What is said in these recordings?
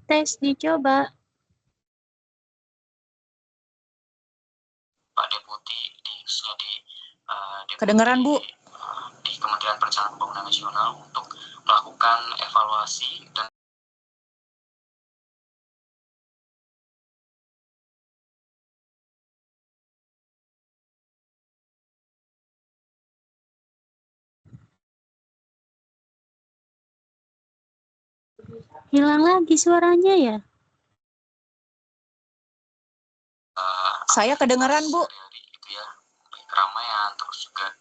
Tes dicoba. Pak Deputi khususnya di Deputi, Kedengeran, Bu? Di Kementerian Perencanaan Pembangunan Nasional untuk melakukan evaluasi dan Hilang lagi suaranya ya? Saya kedengeran, Bu. itu ya, keramaian terus juga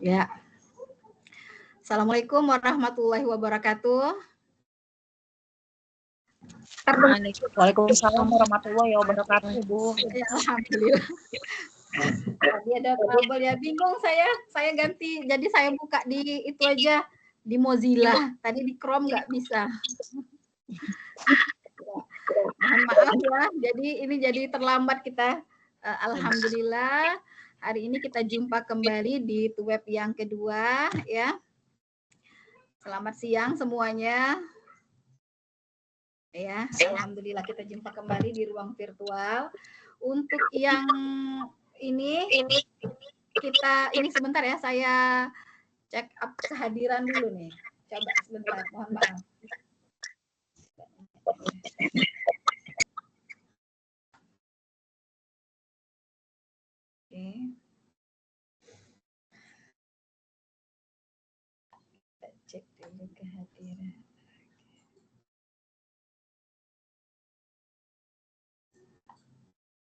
Ya. Assalamualaikum warahmatullahi wabarakatuh. Waalaikumsalam warahmatullahi wabarakatuh, Bu. Ya, alhamdulillah. Tadi ada trouble ya, bingung saya ganti, jadi saya buka di itu aja, di Mozilla. Tadi di Chrome nggak bisa. Mohon maaf ya, jadi terlambat kita. Alhamdulillah, hari ini kita jumpa kembali di web yang kedua ya. Selamat siang semuanya. Ya, alhamdulillah kita jumpa kembali di ruang virtual. Untuk yang ini sebentar ya, saya check up kehadiran dulu nih. Coba sebentar, mohon maaf. Oke. Kita cek dulu kehadiran.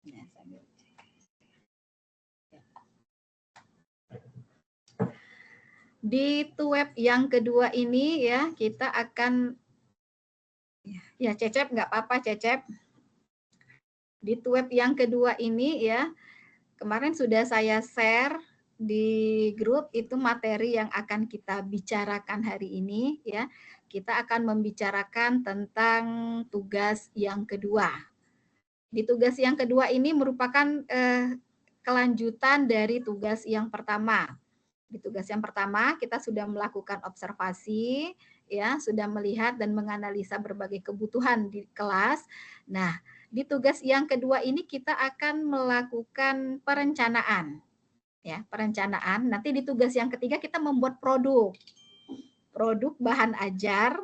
Nah, sambil cek. Di web yang kedua ini ya, kita akan ya Cecep nggak apa-apa Cecep. Di web yang kedua ini ya, kemarin sudah saya share di grup itu materi yang akan kita bicarakan hari ini ya. Kita akan membicarakan tentang tugas yang kedua. Di tugas yang kedua ini merupakan kelanjutan dari tugas yang pertama. Di tugas yang pertama kita sudah melakukan observasi, ya, sudah melihat dan menganalisa berbagai kebutuhan di kelas. Nah, di tugas yang kedua ini kita akan melakukan perencanaan. Ya, perencanaan. Nanti di tugas yang ketiga kita membuat produk bahan ajar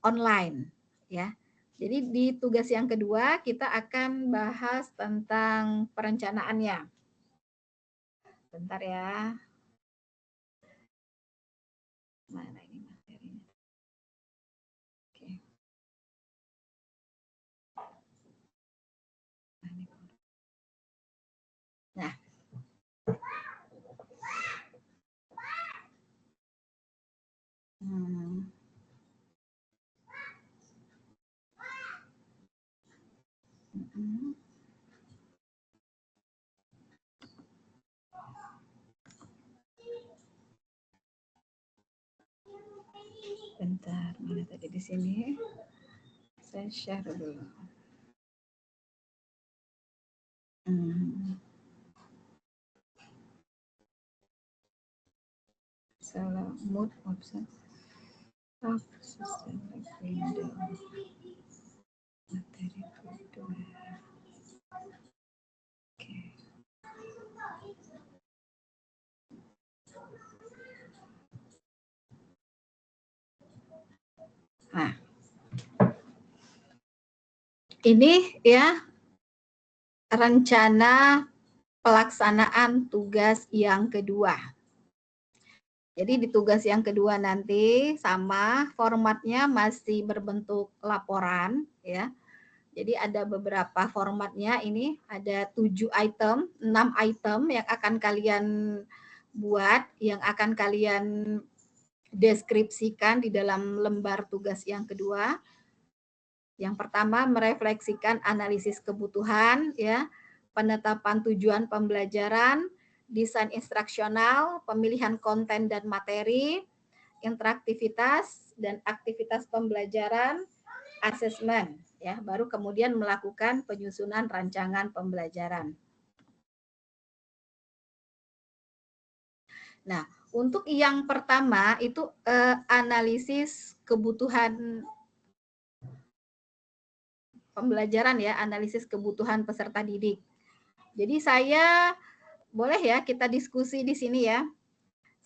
online, ya. Jadi di tugas yang kedua kita akan bahas tentang perencanaannya. Bentar ya. Mana ini materinya? Oke. Nah. Bentar, mana tadi di sini? Saya share dulu. Salah mood option. Select window. Materi kedua. Oke. Nah, ini ya rencana pelaksanaan tugas yang kedua. Jadi di tugas yang kedua nanti sama formatnya masih berbentuk laporan ya. Jadi ada beberapa formatnya, ini ada 7 item, 6 item yang akan kalian buat, yang akan kalian deskripsikan di dalam lembar tugas yang kedua. Yang pertama merefleksikan analisis kebutuhan ya, penetapan tujuan pembelajaran, desain instruksional, pemilihan konten dan materi, interaktivitas dan aktivitas pembelajaran, asesmen ya, baru kemudian melakukan penyusunan rancangan pembelajaran. Nah, untuk yang pertama itu analisis kebutuhan pembelajaran ya, analisis kebutuhan peserta didik. Jadi saya boleh ya kita diskusi di sini ya.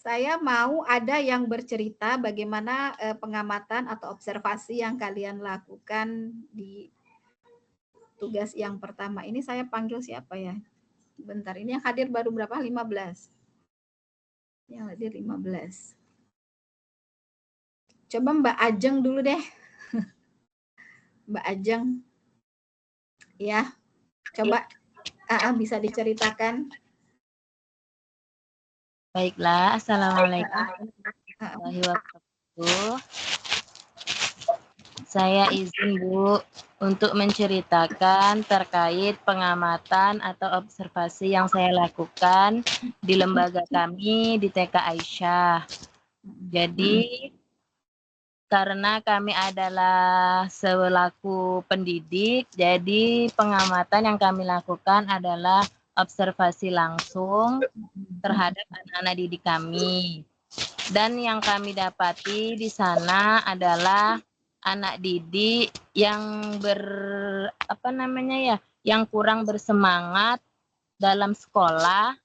Saya mau ada yang bercerita bagaimana pengamatan atau observasi yang kalian lakukan di tugas yang pertama. Ini saya panggil siapa ya? Bentar, ini yang hadir baru berapa? 15. Yang hadir 15. Coba Mbak Ajeng dulu deh. Mbak Ajeng. Ya. Coba bisa diceritakan. Baiklah, Assalamualaikum warahmatullahi wabarakatuh. Saya izin Bu untuk menceritakan terkait pengamatan atau observasi yang saya lakukan di lembaga kami di TK Aisyah. Jadi karena kami adalah selaku pendidik, jadi pengamatan yang kami lakukan adalah observasi langsung terhadap anak-anak didik kami. Dan yang kami dapati di sana adalah anak didik yang yang kurang bersemangat dalam sekolah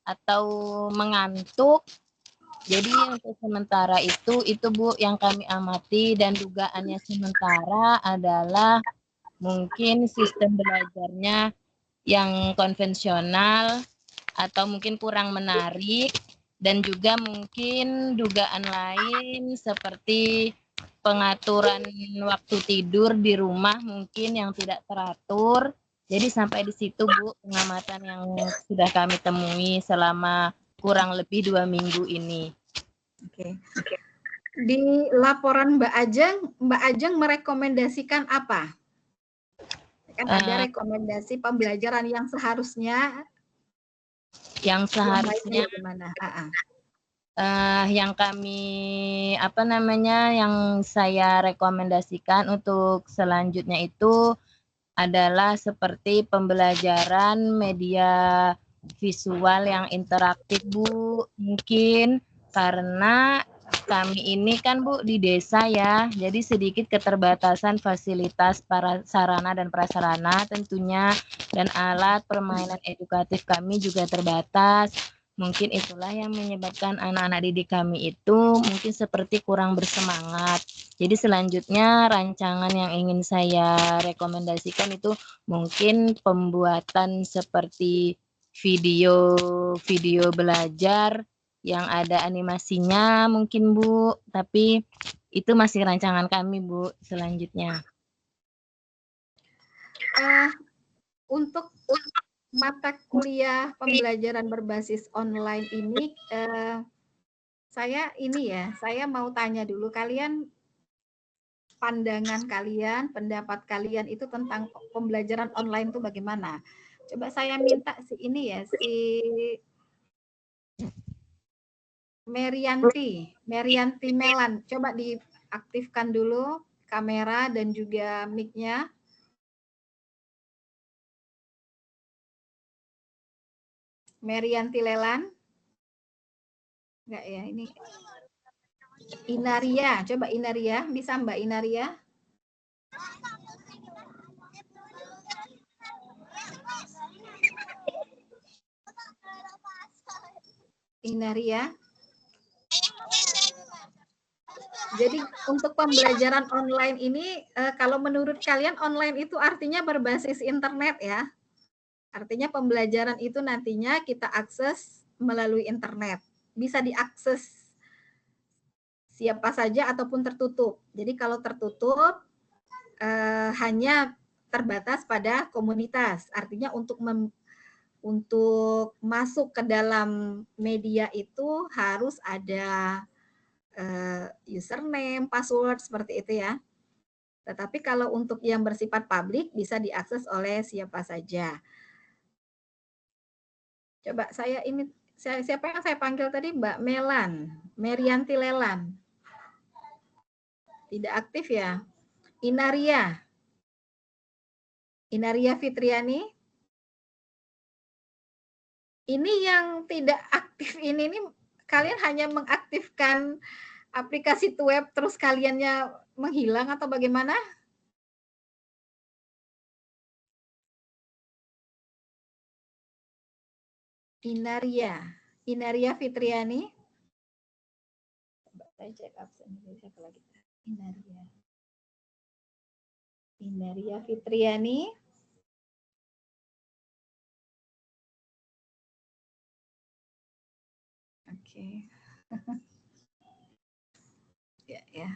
atau mengantuk. Jadi untuk sementara itu Bu yang kami amati, dan dugaannya sementara adalah mungkin sistem belajarnya yang konvensional atau mungkin kurang menarik, dan juga mungkin dugaan lain seperti pengaturan waktu tidur di rumah mungkin yang tidak teratur. Jadi sampai di situ Bu pengamatan yang sudah kami temui selama kurang lebih 2 minggu ini. Oke. Di laporan Mbak Ajeng merekomendasikan apa? Kan ada rekomendasi pembelajaran yang seharusnya yang kami yang saya rekomendasikan untuk selanjutnya itu adalah seperti pembelajaran media visual yang interaktif Bu, mungkin karena kami ini kan Bu di desa ya, jadi sedikit keterbatasan fasilitas para sarana dan prasarana tentunya, dan alat permainan edukatif kami juga terbatas. Mungkin itulah yang menyebabkan anak-anak didik kami itu mungkin seperti kurang bersemangat. Jadi selanjutnya rancangan yang ingin saya rekomendasikan itu mungkin pembuatan seperti video belajar yang ada animasinya mungkin Bu, tapi itu masih rancangan kami Bu selanjutnya. Untuk mata kuliah pembelajaran berbasis online ini, saya mau tanya dulu, kalian pandangan kalian, pendapat kalian itu tentang pembelajaran online itu bagaimana? Coba saya minta si Merianti Melan, coba diaktifkan dulu kamera dan juga mic-nya. Merianti Lelan. Enggak ya, ini Inaria, coba Inaria, bisa Mbak Inaria? Inaria. Jadi untuk pembelajaran online ini, kalau menurut kalian online itu artinya berbasis internet ya? Artinya pembelajaran itu nantinya kita akses melalui internet. Bisa diakses siapa saja ataupun tertutup. Jadi kalau tertutup hanya terbatas pada komunitas. Artinya untuk masuk ke dalam media itu harus ada username, password, seperti itu ya. Tetapi kalau untuk yang bersifat publik bisa diakses oleh siapa saja. Coba siapa yang saya panggil tadi? Mbak Melan, Merianti Lelan. Tidak aktif ya. Inaria Fitriani. Ini yang tidak aktif ini kalian hanya mengaktifkan aplikasi web terus kaliannya menghilang atau bagaimana? Inaria Fitriani. Coba saya cek absen siapa lagi. Inaria Fitriani. Oke. Ya.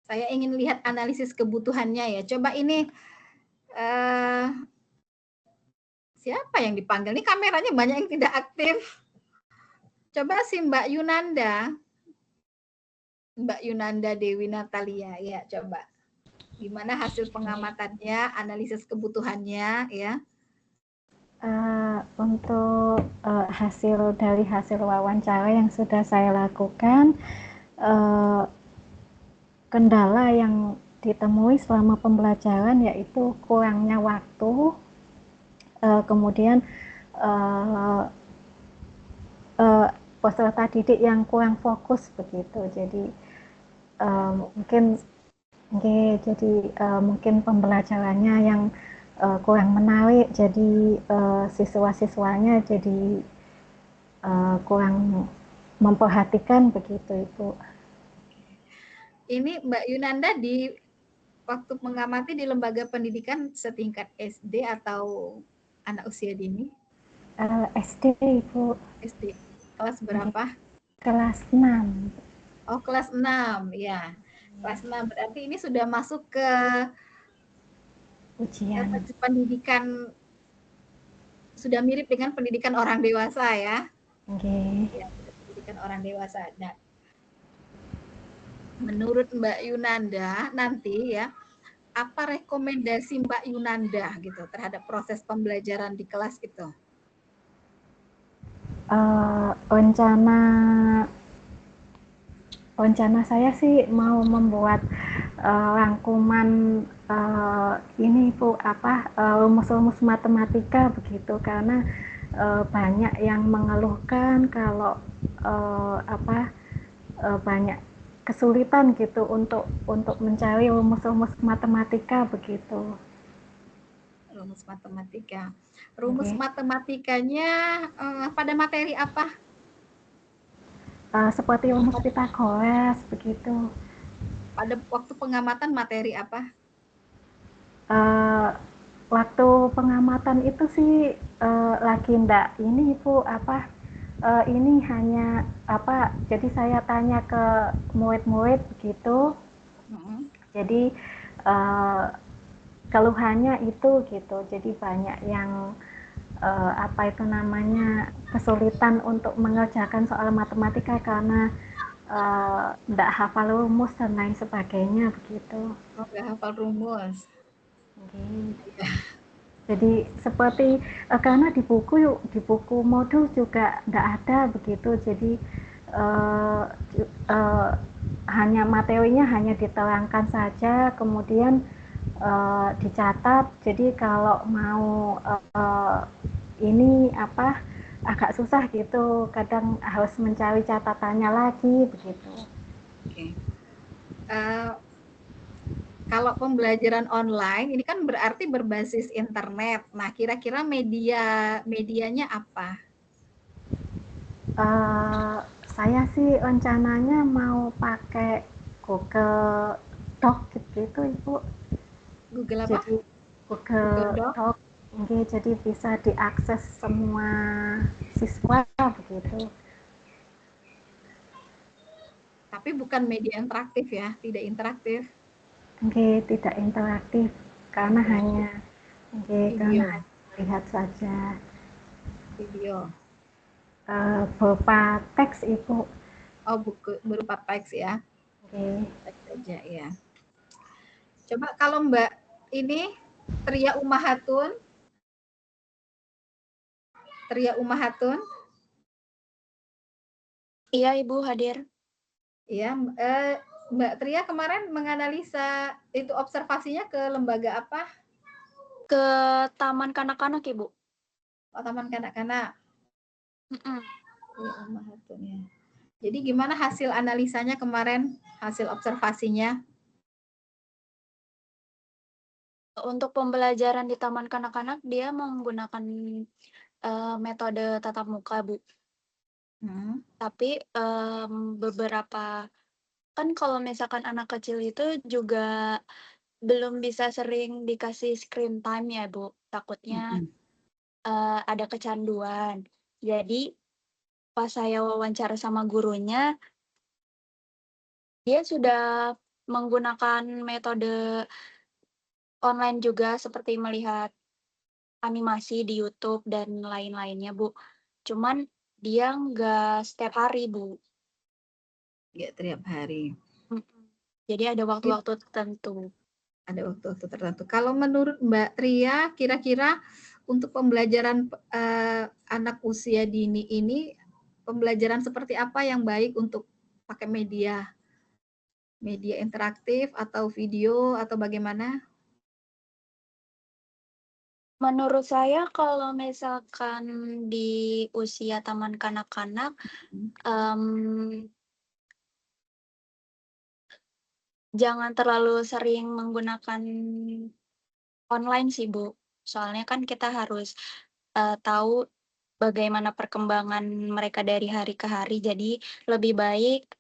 Saya ingin lihat analisis kebutuhannya ya. Coba ini Eh, siapa yang dipanggil? Ini kameranya banyak yang tidak aktif. Coba si Mbak Yunanda. Mbak Yunanda Dewi Natalia. Ya, coba. Gimana hasil pengamatannya, analisis kebutuhannya, ya. Untuk dari hasil wawancara yang sudah saya lakukan, kendala yang ditemui selama pembelajaran yaitu kurangnya waktu, kemudian peserta didik yang kurang fokus begitu. Jadi mungkin pembelajarannya yang kurang menarik, jadi siswa-siswanya jadi kurang memperhatikan begitu, Ibu. Ini Mbak Yunanda di waktu mengamati di lembaga pendidikan setingkat SD atau anak usia dini? SD, Ibu. SD. Kelas berapa? Kelas 6. Oh, kelas 6, ya. Kelas 6 berarti ini sudah masuk ke ujian pendidikan, sudah mirip dengan pendidikan orang dewasa ya. Ya, pendidikan orang dewasa. Nah, menurut Mbak Yunanda nanti ya, apa rekomendasi Mbak Yunanda gitu terhadap proses pembelajaran di kelas gitu? Rencana saya sih mau membuat rangkuman ini Bu, rumus-rumus matematika begitu, karena banyak yang mengeluhkan kalau banyak kesulitan gitu untuk mencari rumus-rumus matematika begitu. Rumus matematika. Rumus matematikanya pada materi apa? Seperti rumus Pythagoras begitu. Pada waktu pengamatan materi apa? Waktu pengamatan itu sih lagi ndak ini Ibu ini hanya jadi saya tanya ke murid-murid begitu. Jadi keluhannya itu gitu, jadi banyak yang kesulitan untuk mengerjakan soal matematika karena ndak hafal rumus dan lain sebagainya begitu. Oh, nggak hafal rumus. Jadi seperti karena di buku modul juga ndak ada begitu, jadi hanya materinya hanya diterangkan saja, kemudian dicatat. Jadi kalau mau ini agak susah gitu, kadang harus mencari catatannya lagi begitu. Kalau pembelajaran online ini kan berarti berbasis internet. Nah, kira-kira medianya apa? Saya sih rencananya mau pakai Google Doc gitu Ibu. Google apa? Jadi Google Doc. Jadi bisa diakses semua siswa begitu. Tapi bukan media interaktif ya, tidak interaktif. Tidak interaktif karena hanya lihat saja. Video. Berupa teks Ibu. Oh, berupa teks ya. Teks saja ya. Coba kalau Mbak ini Tria Umahatun. Iya, Ibu hadir. Iya, Mbak Tria kemarin menganalisa itu observasinya ke lembaga apa? Ke Taman Kanak-Kanak, Ibu. Oh, Taman Kanak-Kanak. Ya. Jadi gimana hasil analisanya kemarin, hasil observasinya? Untuk pembelajaran di Taman Kanak-Kanak, dia menggunakan metode tatap muka, Bu. Tapi beberapa, kan kalau misalkan anak kecil itu juga belum bisa sering dikasih screen time ya, Bu. Takutnya ada kecanduan. Jadi pas saya wawancara sama gurunya, dia sudah menggunakan metode online juga seperti melihat animasi di YouTube dan lain-lainnya, Bu. Cuman dia nggak setiap hari, Bu. Nggak tiap hari. Jadi ada waktu-waktu tertentu. Ada waktu-waktu tertentu. Kalau menurut Mbak Tria, kira-kira untuk pembelajaran anak usia dini ini, pembelajaran seperti apa yang baik untuk pakai media? Media interaktif atau video atau bagaimana? Menurut saya kalau misalkan di usia taman kanak-kanak, jangan terlalu sering menggunakan online sih, Bu. Soalnya kan kita harus, tahu bagaimana perkembangan mereka dari hari ke hari. Jadi lebih baik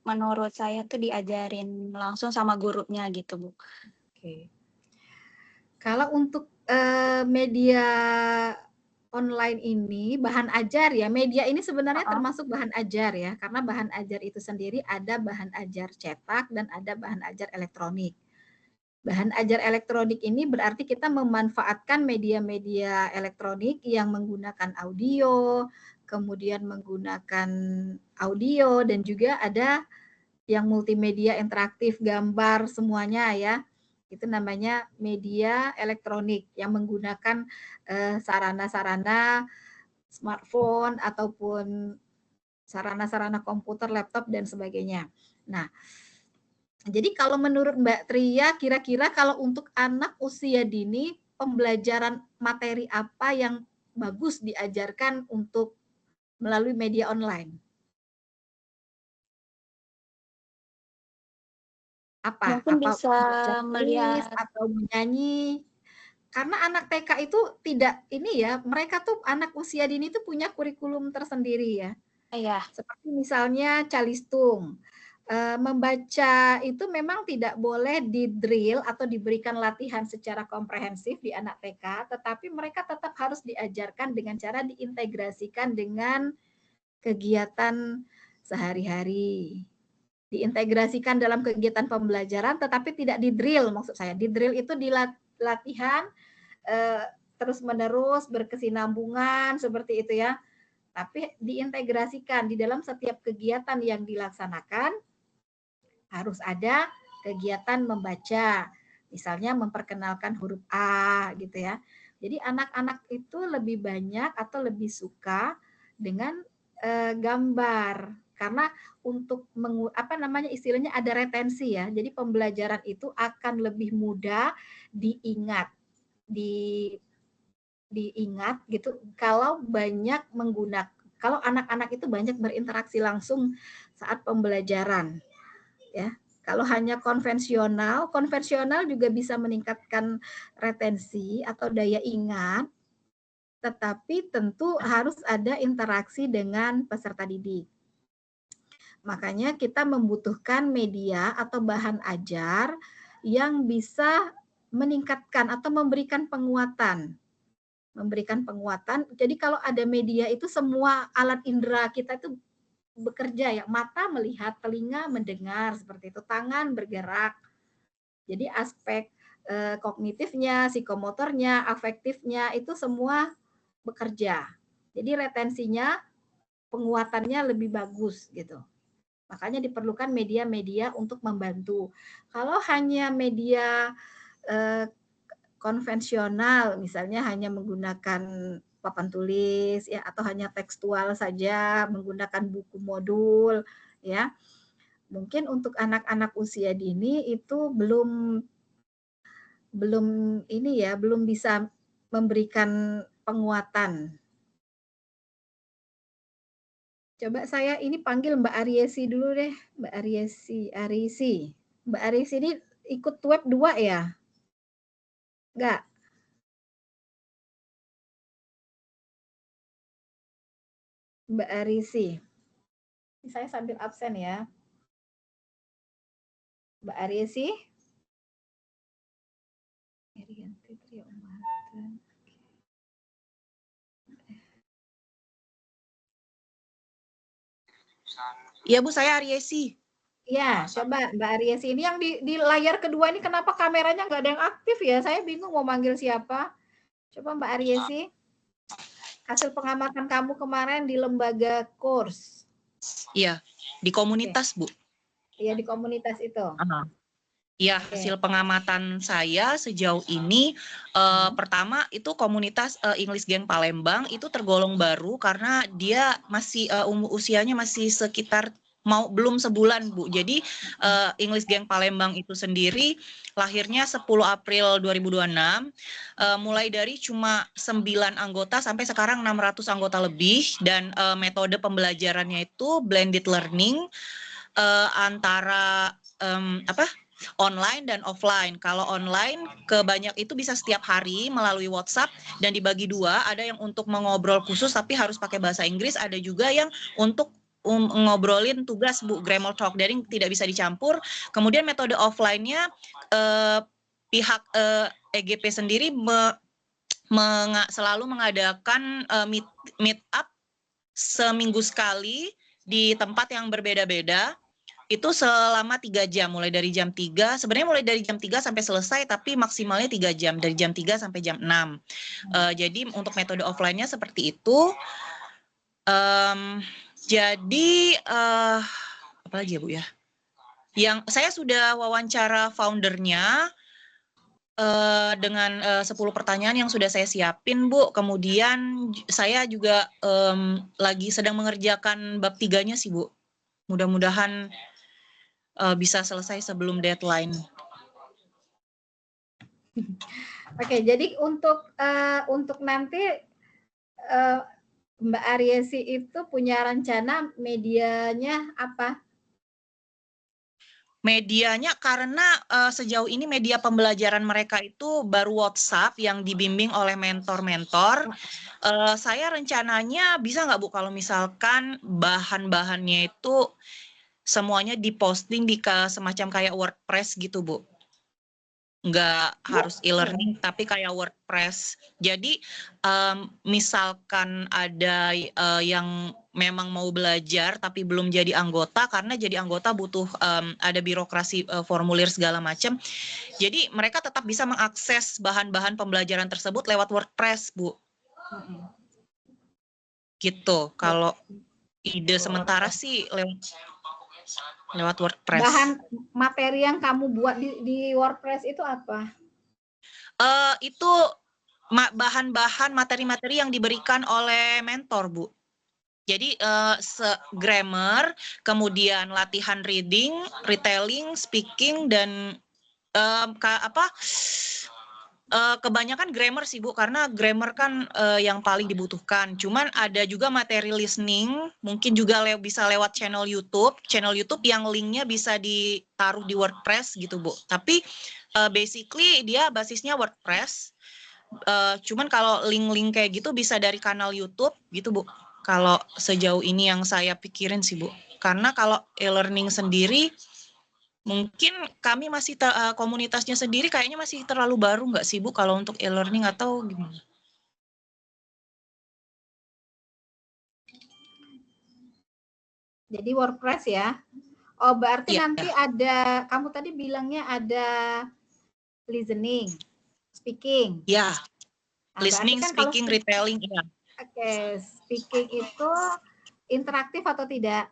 menurut saya tuh diajarin langsung sama gurunya gitu, Bu. Oke. Kalau untuk media online ini bahan ajar ya, media ini sebenarnya termasuk bahan ajar ya, karena bahan ajar itu sendiri ada bahan ajar cetak dan ada bahan ajar elektronik. Bahan ajar elektronik ini berarti kita memanfaatkan media-media elektronik yang menggunakan audio, kemudian menggunakan audio dan juga ada yang multimedia interaktif, gambar semuanya ya. Itu namanya media elektronik yang menggunakan sarana-sarana smartphone ataupun sarana-sarana komputer, laptop dan sebagainya. Nah, jadi kalau menurut Mbak Tria, kira-kira kalau untuk anak usia dini, pembelajaran materi apa yang bagus diajarkan untuk melalui media online? Apa? Mungkin Apa bisa membaca tulis melihat atau menyanyi? Karena anak TK itu tidak ini ya, mereka tuh anak usia dini itu punya kurikulum tersendiri ya. iya, Seperti misalnya calistung. Membaca itu memang tidak boleh di-drill atau diberikan latihan secara komprehensif di anak TK, tetapi mereka tetap harus diajarkan dengan cara diintegrasikan dengan kegiatan sehari-hari. Diintegrasikan dalam kegiatan pembelajaran tetapi tidak di-drill, maksud saya. Di-drill itu latihan terus-menerus berkesinambungan seperti itu ya. Tapi diintegrasikan di dalam setiap kegiatan yang dilaksanakan harus ada kegiatan membaca. Misalnya memperkenalkan huruf A gitu ya. Jadi anak-anak itu lebih banyak atau lebih suka dengan gambar karena untuk istilahnya ada retensi ya. Jadi pembelajaran itu akan lebih mudah diingat diingat gitu kalau banyak kalau anak-anak itu banyak berinteraksi langsung saat pembelajaran ya. Kalau hanya konvensional juga bisa meningkatkan retensi atau daya ingat, tetapi tentu harus ada interaksi dengan peserta didik. Makanya kita membutuhkan media atau bahan ajar yang bisa meningkatkan atau memberikan penguatan. Jadi kalau ada media itu semua alat indera kita itu bekerja ya, mata melihat, telinga mendengar seperti itu, tangan bergerak. Jadi aspek kognitifnya, psikomotornya, afektifnya itu semua bekerja. Jadi retensinya, penguatannya lebih bagus gitu. Makanya diperlukan media-media untuk membantu. Kalau hanya media konvensional, misalnya hanya menggunakan papan tulis ya atau hanya tekstual saja menggunakan buku modul ya. Mungkin untuk anak-anak usia dini itu belum ini ya, belum bisa memberikan penguatan. Coba saya ini panggil Mbak Ariesi dulu deh, Mbak Arisi. Mbak Arisi ini ikut web 2 ya? Enggak. Mbak Arisi. Saya sambil absen ya. Mbak Arisi. Iya Bu, saya Ariesi. Ya, coba Mbak Aryesi. Ini yang di layar kedua ini kenapa kameranya nggak ada yang aktif ya? Saya bingung mau manggil siapa. Coba Mbak Aryesi, hasil pengamatan kamu kemarin di lembaga course. Iya, di komunitas, Bu. Iya, di komunitas itu. Iya, hasil pengamatan saya sejauh ini pertama itu komunitas English Gang Palembang itu tergolong baru karena dia masih usianya masih sekitar belum sebulan, Bu. Jadi English Gang Palembang itu sendiri lahirnya 10 April 2026, mulai dari cuma 9 anggota sampai sekarang 600 anggota lebih, dan metode pembelajarannya itu blended learning antara online dan offline. Kalau online kebanyak itu bisa setiap hari melalui WhatsApp dan dibagi dua. Ada yang untuk mengobrol khusus tapi harus pakai bahasa Inggris. Ada juga yang untuk ngobrolin tugas, Bu, grammar talk. Jadi tidak bisa dicampur. Kemudian metode offline-nya pihak EGP sendiri selalu mengadakan meet up seminggu sekali di tempat yang berbeda-beda. Itu selama 3 jam, mulai dari jam 3, sebenarnya mulai dari jam 3 sampai selesai, tapi maksimalnya 3 jam, dari jam 3 sampai jam 6. Jadi untuk metode offline-nya seperti itu. Jadi, apa lagi ya, Bu ya? Yang saya sudah wawancara foundernya dengan 10 pertanyaan yang sudah saya siapin, Bu. Kemudian saya juga lagi sedang mengerjakan bab 3-nya sih, Bu. Mudah-mudahan bisa selesai sebelum deadline. Oke, jadi untuk nanti Mbak Aryesi itu punya rencana medianya apa? Medianya karena sejauh ini media pembelajaran mereka itu baru WhatsApp yang dibimbing oleh mentor-mentor. Saya rencananya bisa nggak, Bu, kalau misalkan bahan-bahannya itu semuanya diposting di semacam kayak WordPress gitu, Bu. Nggak harus e-learning, tapi kayak WordPress. Jadi misalkan ada yang memang mau belajar tapi belum jadi anggota, karena jadi anggota butuh ada birokrasi formulir segala macam. Jadi mereka tetap bisa mengakses bahan-bahan pembelajaran tersebut lewat WordPress, Bu. Gitu. Kalau ide sementara sih lewat WordPress. Bahan materi yang kamu buat di WordPress itu apa? Itu bahan-bahan materi-materi yang diberikan oleh mentor, Bu. Jadi grammar, kemudian latihan reading, retelling, speaking, dan kebanyakan grammar sih, Bu, karena grammar kan yang paling dibutuhkan. Cuman ada juga materi listening, mungkin juga bisa lewat channel YouTube yang linknya bisa ditaruh di WordPress gitu, Bu. Tapi basically dia basisnya WordPress. Cuman kalau link-link kayak gitu bisa dari kanal YouTube gitu, Bu. Kalau sejauh ini yang saya pikirin sih, Bu. Karena kalau e-learning sendiri mungkin kami masih komunitasnya sendiri kayaknya masih terlalu baru nggak sih, Bu, kalau untuk e-learning, atau gimana? Jadi WordPress ya. Oh, berarti Ya, nanti ada, kamu tadi bilangnya ada listening, speaking. Ya, Nah, listening, kan speaking, retelling, ya. Oke, speaking itu interaktif atau tidak?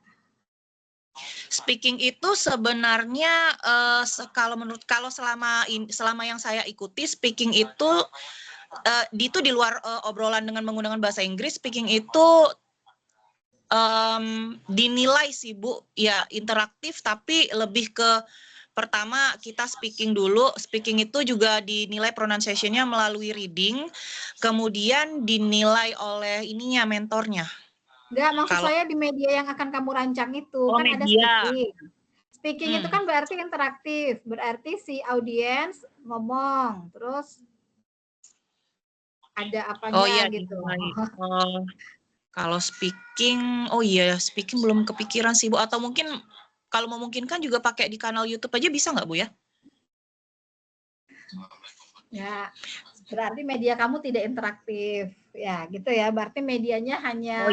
Speaking itu sebenarnya kalau selama yang saya ikuti, speaking itu di luar obrolan dengan menggunakan bahasa Inggris, speaking itu dinilai sih, Bu, ya interaktif, tapi lebih ke pertama kita speaking dulu. Speaking itu juga dinilai pronunciation-nya melalui reading, kemudian dinilai oleh mentornya. Enggak, maksud saya di media yang akan kamu rancang itu kan media. ada speaking. Speaking itu kan berarti interaktif, berarti si audiens ngomong, terus ada apanya gitu. Kalau speaking, speaking belum kepikiran sih, Bu. Atau mungkin kalau memungkinkan juga pakai di kanal YouTube aja bisa nggak, Bu, ya? Ya, berarti media kamu tidak interaktif, ya gitu ya. Berarti medianya hanya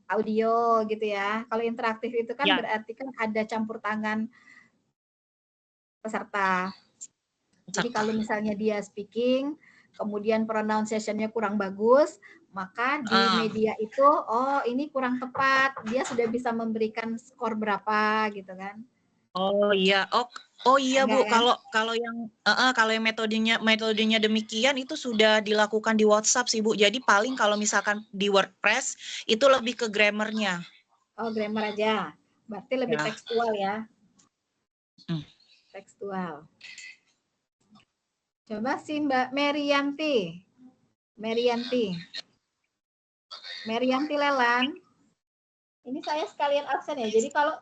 audio gitu ya. Kalau interaktif itu kan Ya. berarti kan ada campur tangan peserta. Jadi kalau misalnya dia speaking, kemudian pronunciation-nya kurang bagus, maka di media itu, oh ini kurang tepat, dia sudah bisa memberikan skor berapa gitu kan. Oh iya, oh iya Bu, Enggak, kalau yang metodenya demikian itu sudah dilakukan di WhatsApp sih Bu. Jadi paling kalau misalkan di WordPress itu lebih ke grammarnya. Oh, grammar aja. Berarti lebih Ya. tekstual ya. Hmm. Tekstual. Coba si Mbak Merianti. Merianti Lelan. Ini saya sekalian absen ya. Jadi kalau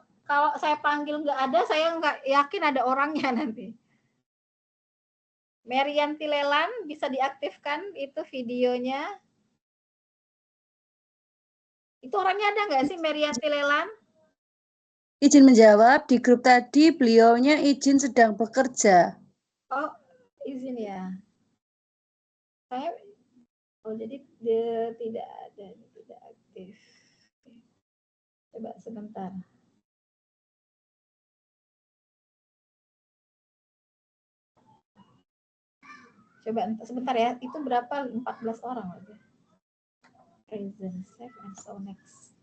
saya panggil nggak ada, saya nggak yakin ada orangnya nanti. Merianti Lelan, bisa diaktifkan itu videonya. Itu orangnya ada nggak sih Merianti Lelan? Izin menjawab, di grup tadi beliaunya izin sedang bekerja. Oh, izin ya. Saya, oh jadi dia tidak ada, tidak aktif. Coba sebentar. Coba sebentar ya, itu berapa? 14 orang aja. Present, save, and so next.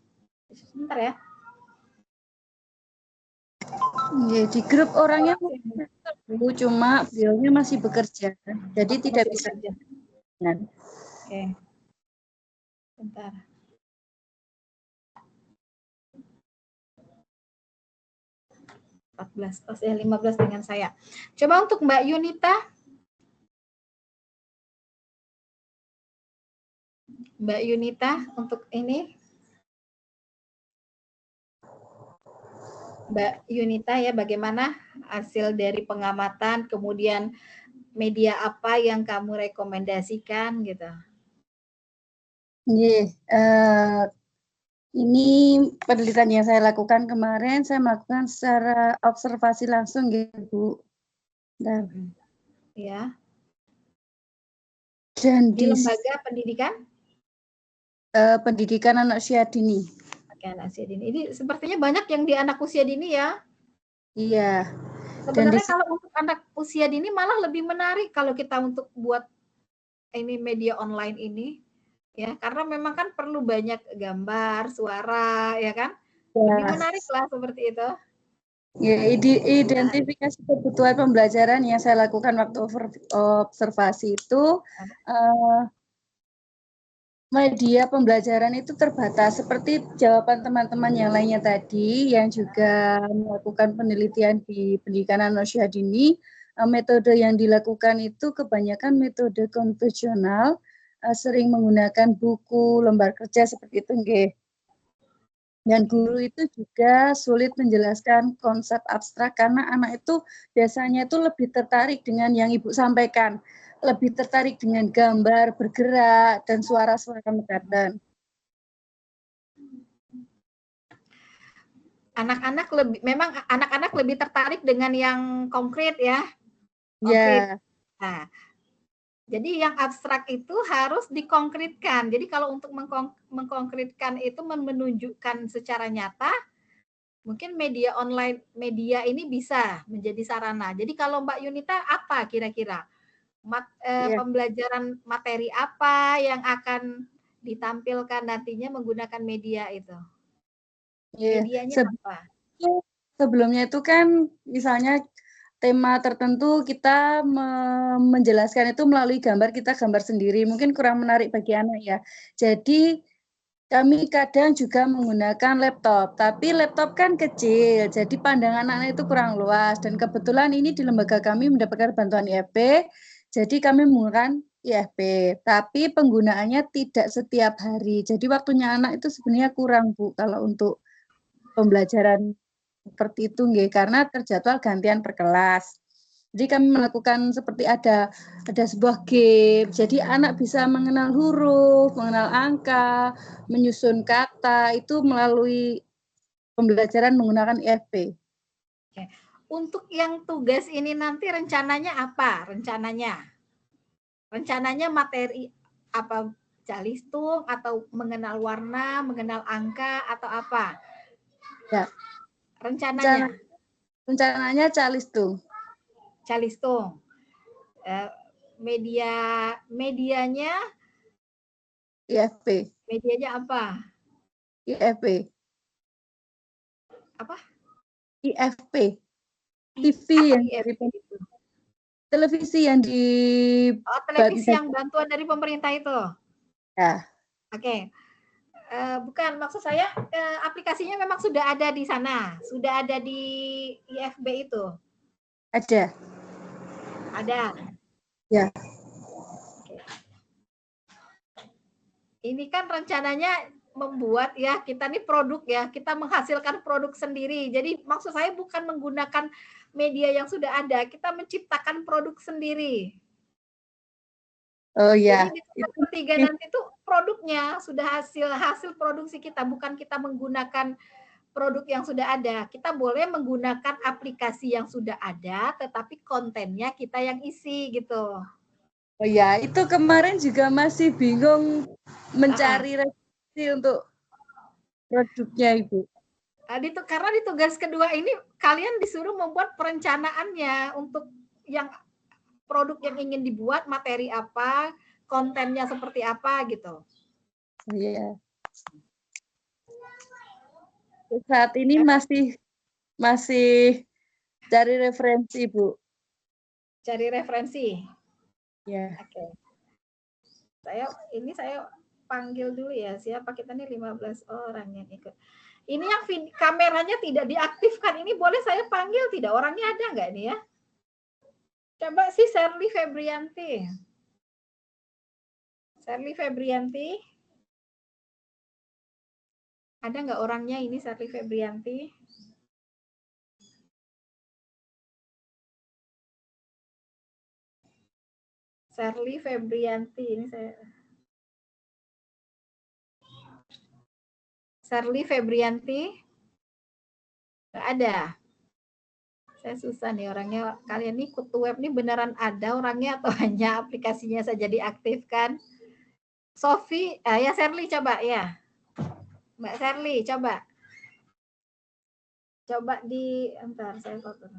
Sebentar ya. Ya, di grup orangnya cuma beliaunya masih bekerja, jadi tidak bisa. Oke. Bentar. Pas ya 15 dengan saya. Coba untuk Mbak Yunita. Mbak Yunita untuk ini. Mbak Yunita ya, bagaimana hasil dari pengamatan, kemudian media apa yang kamu rekomendasikan gitu. Ini penelitian yang saya lakukan kemarin, saya melakukan secara observasi langsung gitu, Bu. Ya. Dan di lembaga pendidikan? Pendidikan anak usia dini. Oke, anak usia dini. Ini sepertinya banyak yang di anak usia dini ya. Iya. Sebenarnya kalau untuk anak usia dini malah lebih menarik kalau kita untuk buat ini media online ini. Ya, karena memang kan perlu banyak gambar, suara, ya kan? Ya. Lebih menarik lah seperti itu. Ya, identifikasi kebutuhan pembelajaran yang saya lakukan waktu observasi itu, media pembelajaran itu terbatas, seperti jawaban teman-teman yang lainnya tadi, yang juga melakukan penelitian di pendidikan anak usia dini. Metode yang dilakukan itu kebanyakan metode konvensional, sering menggunakan buku, lembar kerja seperti itu, nggih. Dan guru itu juga sulit menjelaskan konsep abstrak karena anak itu biasanya itu lebih tertarik dengan yang Ibu sampaikan, lebih tertarik dengan gambar, bergerak, dan suara-suara mengatakan. Anak-anak lebih tertarik dengan yang konkret ya. Konkret. Ya. Nah, jadi yang abstrak itu harus dikonkretkan. Jadi kalau untuk mengkonkretkan itu menunjukkan secara nyata, mungkin media online, media ini bisa menjadi sarana. Jadi kalau Mbak Yunita apa kira-kira? Pembelajaran materi apa yang akan ditampilkan nantinya menggunakan media itu? Medianya apa? Sebelumnya itu kan misalnya tema tertentu kita menjelaskan itu melalui gambar, kita gambar sendiri, mungkin kurang menarik bagi anak ya. Jadi kami kadang juga menggunakan laptop, tapi laptop kan kecil, jadi pandangan anak itu kurang luas. Dan kebetulan ini di lembaga kami mendapatkan bantuan IFP, jadi kami menggunakan IFP, tapi penggunaannya tidak setiap hari. Jadi waktunya anak itu sebenarnya kurang, Bu, kalau untuk pembelajaran seperti itu, nggih, karena terjadwal gantian per kelas. Jadi kami melakukan seperti ada sebuah game, jadi anak bisa mengenal huruf, mengenal angka, menyusun kata, itu melalui pembelajaran menggunakan IFP. Oke. Untuk yang tugas ini nanti rencananya apa? Rencananya materi apa Calistung atau mengenal warna, mengenal angka atau apa? Ya. Rencananya? Rencananya Calistung. Calistung. Medianya IFP. medianya apa? IFP. Apa? IFP. TV Apa yang IFP dari itu? televisi yang di Oh, televisi yang bantuan dari pemerintah itu. Ya. Oke. Bukan, maksud saya aplikasinya memang sudah ada di sana, sudah ada di IFB itu. Ada. Ada. Ya. Oke. Ini kan rencananya membuat ya, kita nih produk ya, kita menghasilkan produk sendiri. Jadi maksud saya bukan menggunakan media yang sudah ada, kita menciptakan produk sendiri. Oh ya. Jadi di semester 3 nanti tuh produknya sudah hasil produksi kita, bukan kita menggunakan produk yang sudah ada. Kita boleh menggunakan aplikasi yang sudah ada, tetapi kontennya kita yang isi gitu. Oh ya, itu kemarin juga masih bingung mencari referensi untuk produknya, Ibu. Karena di tugas kedua ini kalian disuruh membuat perencanaannya untuk yang produk yang ingin dibuat, materi apa, kontennya seperti apa gitu. Iya. Saat ini masih cari referensi, Bu. Cari referensi. Ya. Oke. Saya panggil dulu ya, siapa kita nih 15 orang yang ikut. Ini yang kameranya tidak diaktifkan, ini boleh saya panggil tidak? Orangnya ada nggak nih ya? Coba sih Sherly Febrianti. Sherly Febrianti. Ada nggak orangnya ini Sherly Febrianti? Sherly Febrianti ini saya. Sherly Febrianti. Nggak ada. Saya susah nih orangnya. Kalian nih ikut web nih beneran ada orangnya atau hanya aplikasinya saja diaktifkan? Sofi, ya Sherly coba ya. Mbak Sherly coba. Coba entar saya foto.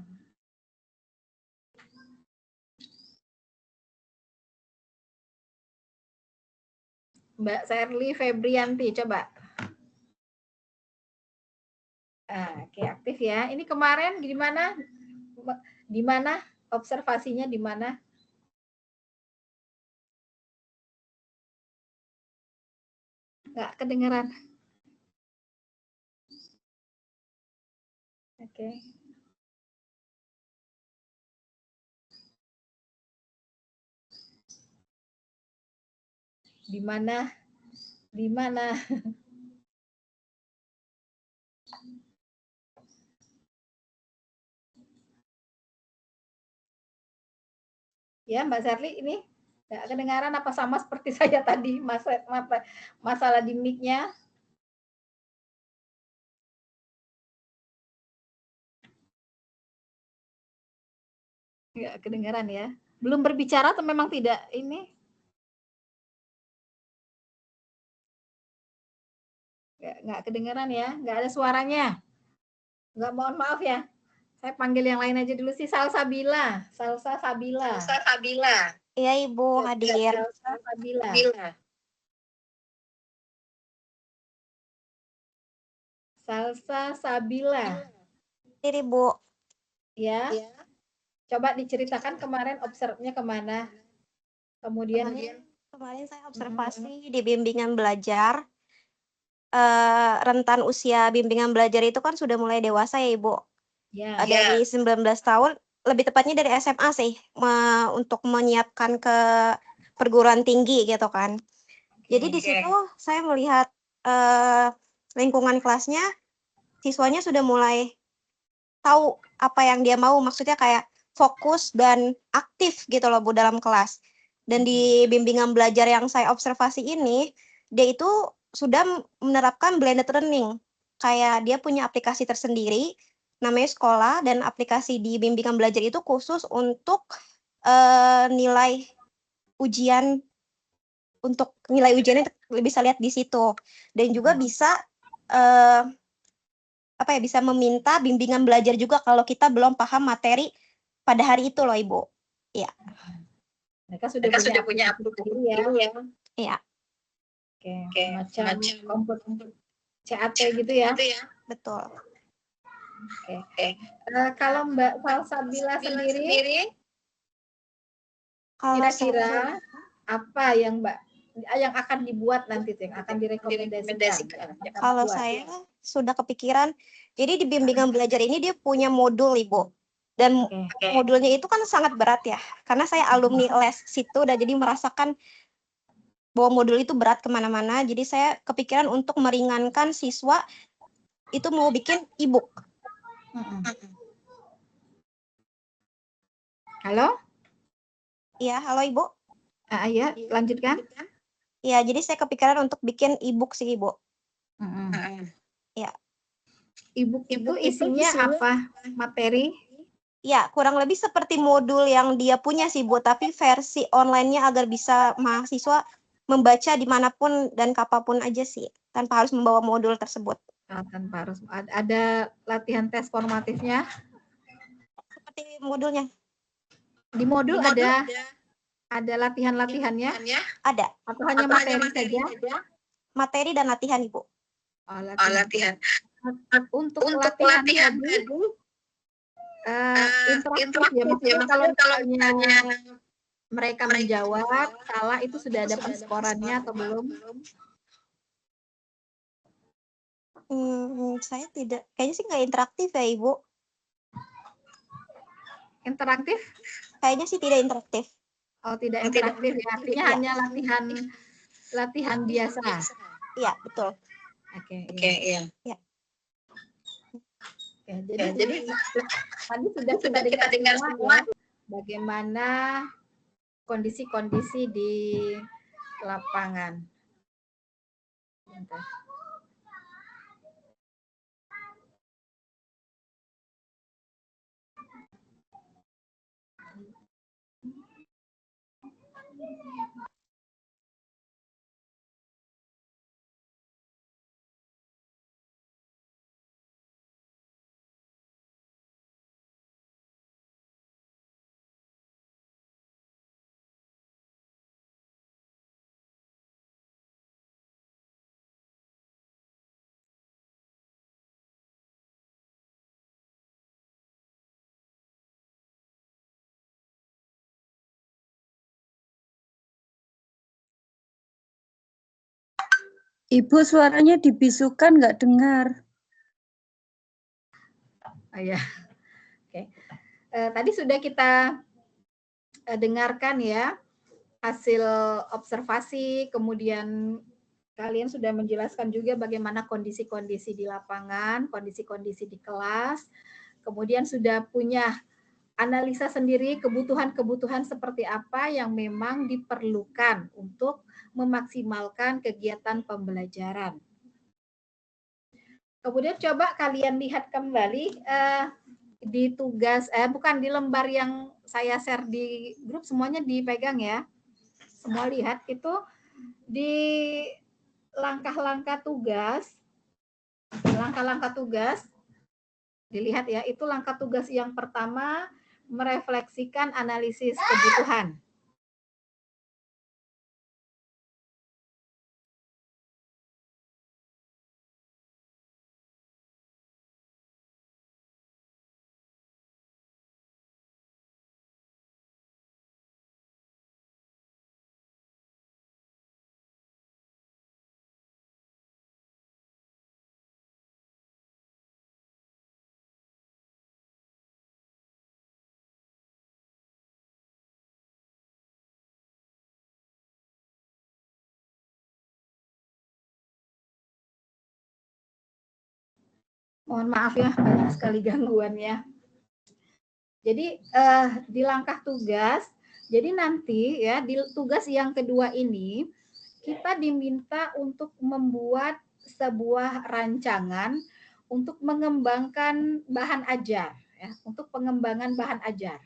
Mbak Sherly Febrianti coba. Oke, aktif ya. Ini kemarin gimana? Di mana observasinya di mana? Nggak kedengeran. Oke. Di mana? Di mana? Ya, Mbak Sherly ini nggak kedengaran apa sama seperti saya tadi masalah di mic-nya? Nggak kedengaran ya? Belum berbicara atau memang tidak ini? Nggak kedengaran ya? Nggak ada suaranya? Nggak, mohon maaf ya. Saya panggil yang lain aja dulu sih. Salsabila. Salsa Sabila. Iya Ibu, hadir. Salsa Sabila. Salsa Sabila. Hadir Ibu. Ya. Coba diceritakan kemarin observe-nya kemana? Kemudian Kemarin saya observasi di bimbingan belajar. Rentan usia bimbingan belajar itu kan sudah mulai dewasa ya Ibu. ya. Dari 19 tahun, lebih tepatnya dari SMA sih, untuk menyiapkan ke perguruan tinggi gitu kan. Jadi di situ saya melihat lingkungan kelasnya, siswanya sudah mulai tahu apa yang dia mau, maksudnya kayak fokus dan aktif gitu loh Bu dalam kelas. Dan di bimbingan belajar yang saya observasi ini, dia itu sudah menerapkan blended learning. Kayak dia punya aplikasi tersendiri, namanya sekolah, dan aplikasi di bimbingan belajar itu khusus untuk nilai ujian untuk nilai ujiannya bisa lihat di situ. Dan juga bisa bisa meminta bimbingan belajar juga kalau kita belum paham materi pada hari itu loh Ibu. Iya. Mereka sudah punya aplikasi ya. Iya. Oke, macam komputer CAT gitu ya. Betul. Oke. Kalau Mbak Salsabila sendiri kira-kira apa yang akan dibuat nanti, yang akan direkomendasikan? Kalau saya sudah kepikiran, jadi di bimbingan belajar ini dia punya modul Ibu. Dan modulnya itu kan sangat berat ya, karena saya alumni les situ dan jadi merasakan bahwa modul itu berat kemana-mana. Jadi saya kepikiran untuk meringankan siswa itu mau bikin e-book. Halo? Iya, halo Ibu. Iya, lanjutkan. Iya, jadi saya kepikiran untuk bikin e-book sih Ibu. Iya. E-book itu isinya apa? Materi? Ya, kurang lebih seperti modul yang dia punya sih Bu, tapi versi online-nya agar bisa mahasiswa membaca dimanapun dan kapanpun aja sih, tanpa harus membawa modul tersebut. Tanpa harus ada latihan tes formatifnya? Seperti modulnya. Di modul ada latihan-latihannya? Ada. Atau hanya materi saja? Materi dan latihan Ibu. Latihan. Untuk latihan tadi interaktif ya, maksudnya kalau misalnya mereka menjawab salah itu sudah ada penskorannya atau belum? Saya tidak, kayaknya sih nggak interaktif ya Ibu. Interaktif? Kayaknya sih tidak interaktif. Oh, tidak interaktif ya, artinya hanya latihan biasa. Iya, betul. Oke, iya. Jadi tadi sudah kita dengar semua bagaimana kondisi-kondisi di lapangan. Ibu suaranya dibisukan, nggak dengar. Ya, oke. Tadi sudah kita dengarkan ya hasil observasi, kemudian kalian sudah menjelaskan juga bagaimana kondisi-kondisi di lapangan, kondisi-kondisi di kelas, kemudian sudah punya analisa sendiri kebutuhan-kebutuhan seperti apa yang memang diperlukan untuk memaksimalkan kegiatan pembelajaran. Kemudian coba kalian lihat kembali di tugas, bukan di lembar yang saya share di grup, semuanya dipegang ya. Semua lihat itu di langkah-langkah tugas, dilihat ya, itu langkah tugas yang pertama merefleksikan analisis kebutuhan. Mohon maaf ya, banyak sekali gangguannya. Jadi di langkah tugas, jadi nanti ya di tugas yang kedua ini kita diminta untuk membuat sebuah rancangan untuk mengembangkan bahan ajar, ya, untuk pengembangan bahan ajar.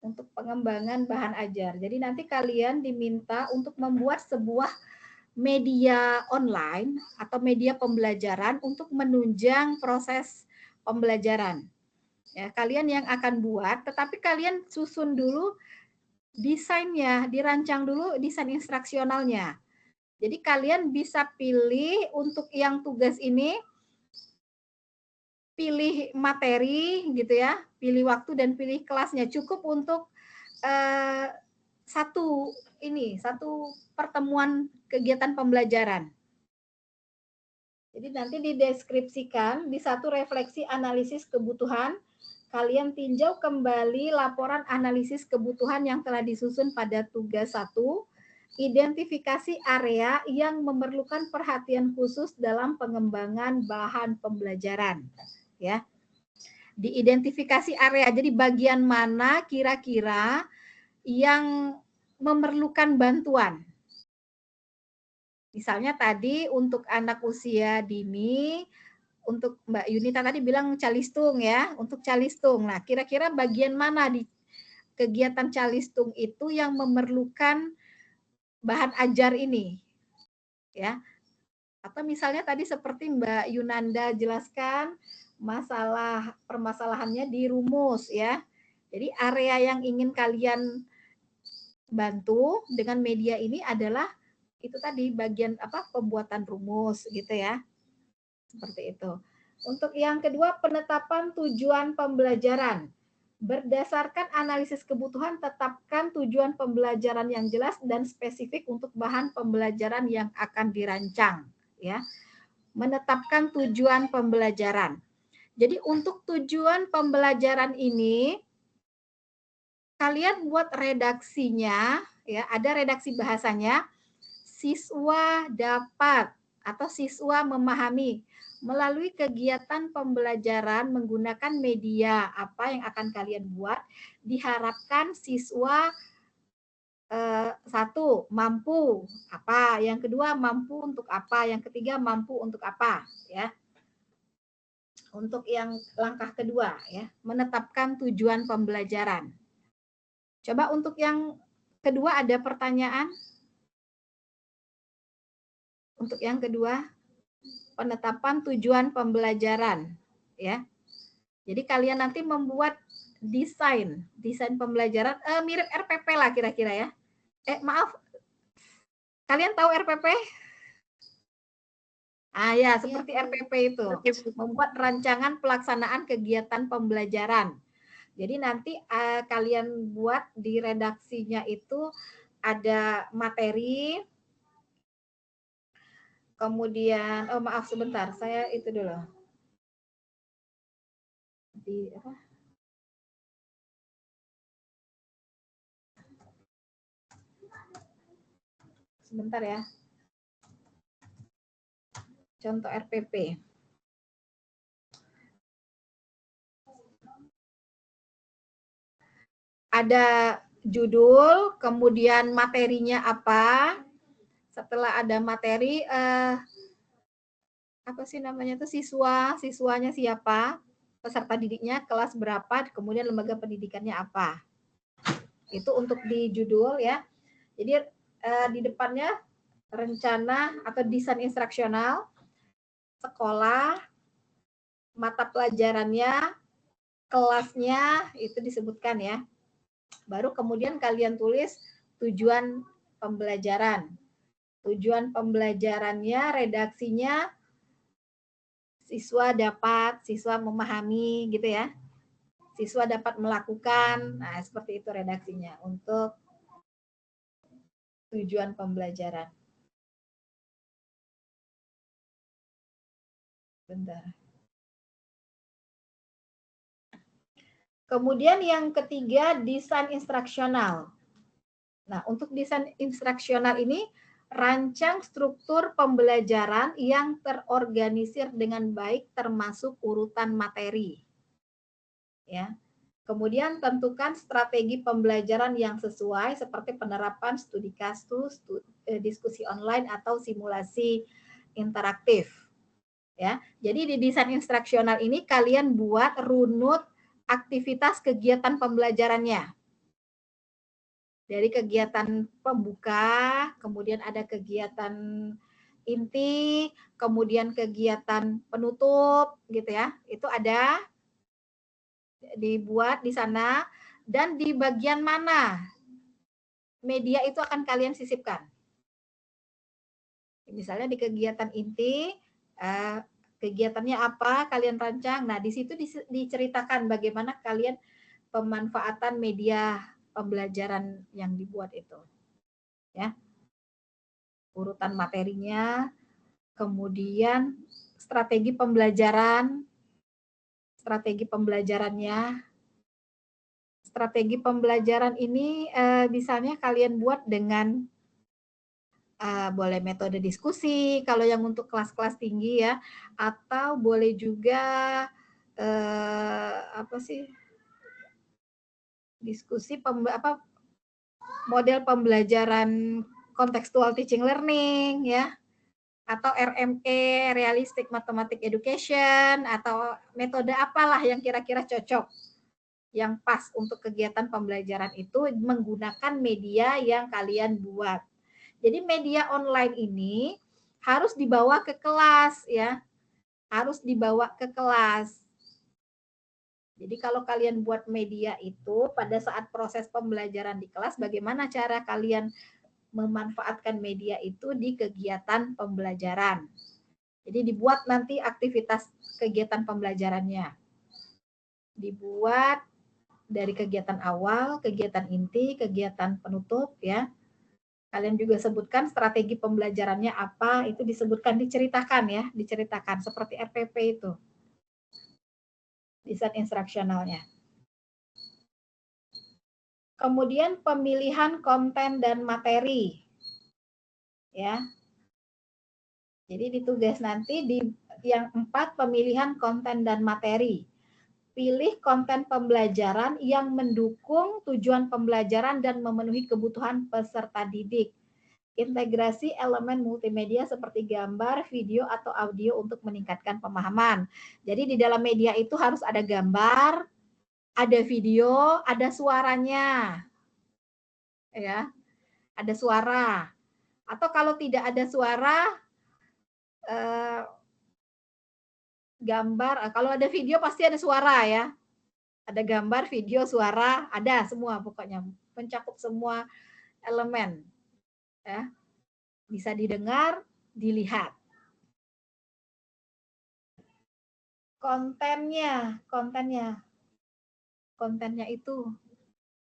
untuk pengembangan bahan ajar. Jadi nanti kalian diminta untuk membuat sebuah media online atau media pembelajaran untuk menunjang proses pembelajaran. Ya, kalian yang akan buat, tetapi kalian susun dulu desainnya, dirancang dulu desain instruksionalnya. Jadi kalian bisa pilih untuk yang tugas ini, pilih materi gitu ya, pilih waktu dan pilih kelasnya. Cukup untuk satu pertemuan kegiatan pembelajaran. Jadi nanti dideskripsikan di satu refleksi analisis kebutuhan, kalian tinjau kembali laporan analisis kebutuhan yang telah disusun pada tugas 1, identifikasi area yang memerlukan perhatian khusus dalam pengembangan bahan pembelajaran. Ya, diidentifikasi area, jadi bagian mana kira-kira yang memerlukan bantuan. Misalnya tadi untuk anak usia dini, untuk Mbak Yunita tadi bilang calistung ya, untuk calistung. Nah, kira-kira bagian mana di kegiatan calistung itu yang memerlukan bahan ajar ini? Ya. Atau misalnya tadi seperti Mbak Yunanda jelaskan, permasalahannya di rumus ya. Jadi area yang ingin kalian bantu dengan media ini adalah itu tadi bagian pembuatan rumus gitu ya. Seperti itu. Untuk yang kedua, penetapan tujuan pembelajaran. Berdasarkan analisis kebutuhan, tetapkan tujuan pembelajaran yang jelas dan spesifik untuk bahan pembelajaran yang akan dirancang ya. Menetapkan tujuan pembelajaran. Jadi untuk tujuan pembelajaran ini kalian buat redaksinya ya, ada redaksi bahasanya. Siswa dapat atau siswa memahami melalui kegiatan pembelajaran menggunakan media apa yang akan kalian buat, diharapkan siswa 1 mampu apa, yang kedua mampu untuk apa, yang ketiga mampu untuk apa ya. Untuk yang langkah kedua ya, menetapkan tujuan pembelajaran. Coba untuk yang kedua ada pertanyaan? Untuk yang kedua, penetapan tujuan pembelajaran ya. Jadi kalian nanti membuat desain pembelajaran mirip RPP lah kira-kira ya. Maaf. Kalian tahu RPP? Ya, seperti RPP itu. Membuat rancangan pelaksanaan kegiatan pembelajaran. Jadi nanti kalian buat di redaksinya itu ada materi. Kemudian, maaf sebentar, saya itu dulu. Sebentar ya. Contoh RPP. Ada judul, kemudian materinya apa. Setelah ada materi, apa sih namanya itu siswanya siapa, peserta didiknya kelas berapa, kemudian lembaga pendidikannya apa. Itu untuk di judul ya. Jadi di depannya rencana atau desain instruksional, sekolah, mata pelajarannya, kelasnya itu disebutkan ya. Baru kemudian kalian tulis tujuan pembelajaran. Tujuan pembelajarannya, redaksinya, siswa dapat, siswa memahami gitu ya. Siswa dapat melakukan, nah seperti itu redaksinya untuk tujuan pembelajaran. Bentar. Kemudian yang ketiga, desain instruksional. Nah, untuk desain instruksional ini, rancang struktur pembelajaran yang terorganisir dengan baik termasuk urutan materi. Ya. Kemudian tentukan strategi pembelajaran yang sesuai seperti penerapan studi kasus, diskusi online atau simulasi interaktif. Ya. Jadi di desain instruksional ini kalian buat runut aktivitas kegiatan pembelajarannya. Dari kegiatan pembuka, kemudian ada kegiatan inti, kemudian kegiatan penutup gitu ya. Itu ada dibuat di sana, dan di bagian mana media itu akan kalian sisipkan. Misalnya di kegiatan inti, kegiatannya apa kalian rancang. Nah, di situ diceritakan bagaimana kalian pemanfaatan media pembelajaran yang dibuat itu. Ya. Urutan materinya, kemudian strategi pembelajarannya. Strategi pembelajaran ini misalnya kalian buat dengan boleh metode diskusi kalau yang untuk kelas-kelas tinggi ya, atau boleh juga diskusi model pembelajaran contextual teaching learning ya, atau RME realistic mathematics education, atau metode apalah yang kira-kira cocok yang pas untuk kegiatan pembelajaran itu menggunakan media yang kalian buat. Jadi media online ini harus dibawa ke kelas ya. Harus dibawa ke kelas. Jadi kalau kalian buat media itu pada saat proses pembelajaran di kelas, bagaimana cara kalian memanfaatkan media itu di kegiatan pembelajaran. Jadi dibuat nanti aktivitas kegiatan pembelajarannya. Dibuat dari kegiatan awal, kegiatan inti, kegiatan penutup ya. Kalian juga sebutkan strategi pembelajarannya apa, itu disebutkan, diceritakan ya, diceritakan seperti RPP itu. Desain instruksionalnya. Kemudian pemilihan konten dan materi. Ya. Jadi di tugas nanti di yang 4 pemilihan konten dan materi. Pilih konten pembelajaran yang mendukung tujuan pembelajaran dan memenuhi kebutuhan peserta didik. Integrasi elemen multimedia seperti gambar, video, atau audio untuk meningkatkan pemahaman. Jadi di dalam media itu harus ada gambar, ada video, ada suaranya. Ya. Ada suara. Atau kalau tidak ada suara, gambar, kalau ada video pasti ada suara ya. Ada gambar, video, suara, ada semua pokoknya. Mencakup semua elemen. Ya. Bisa didengar, dilihat. Kontennya itu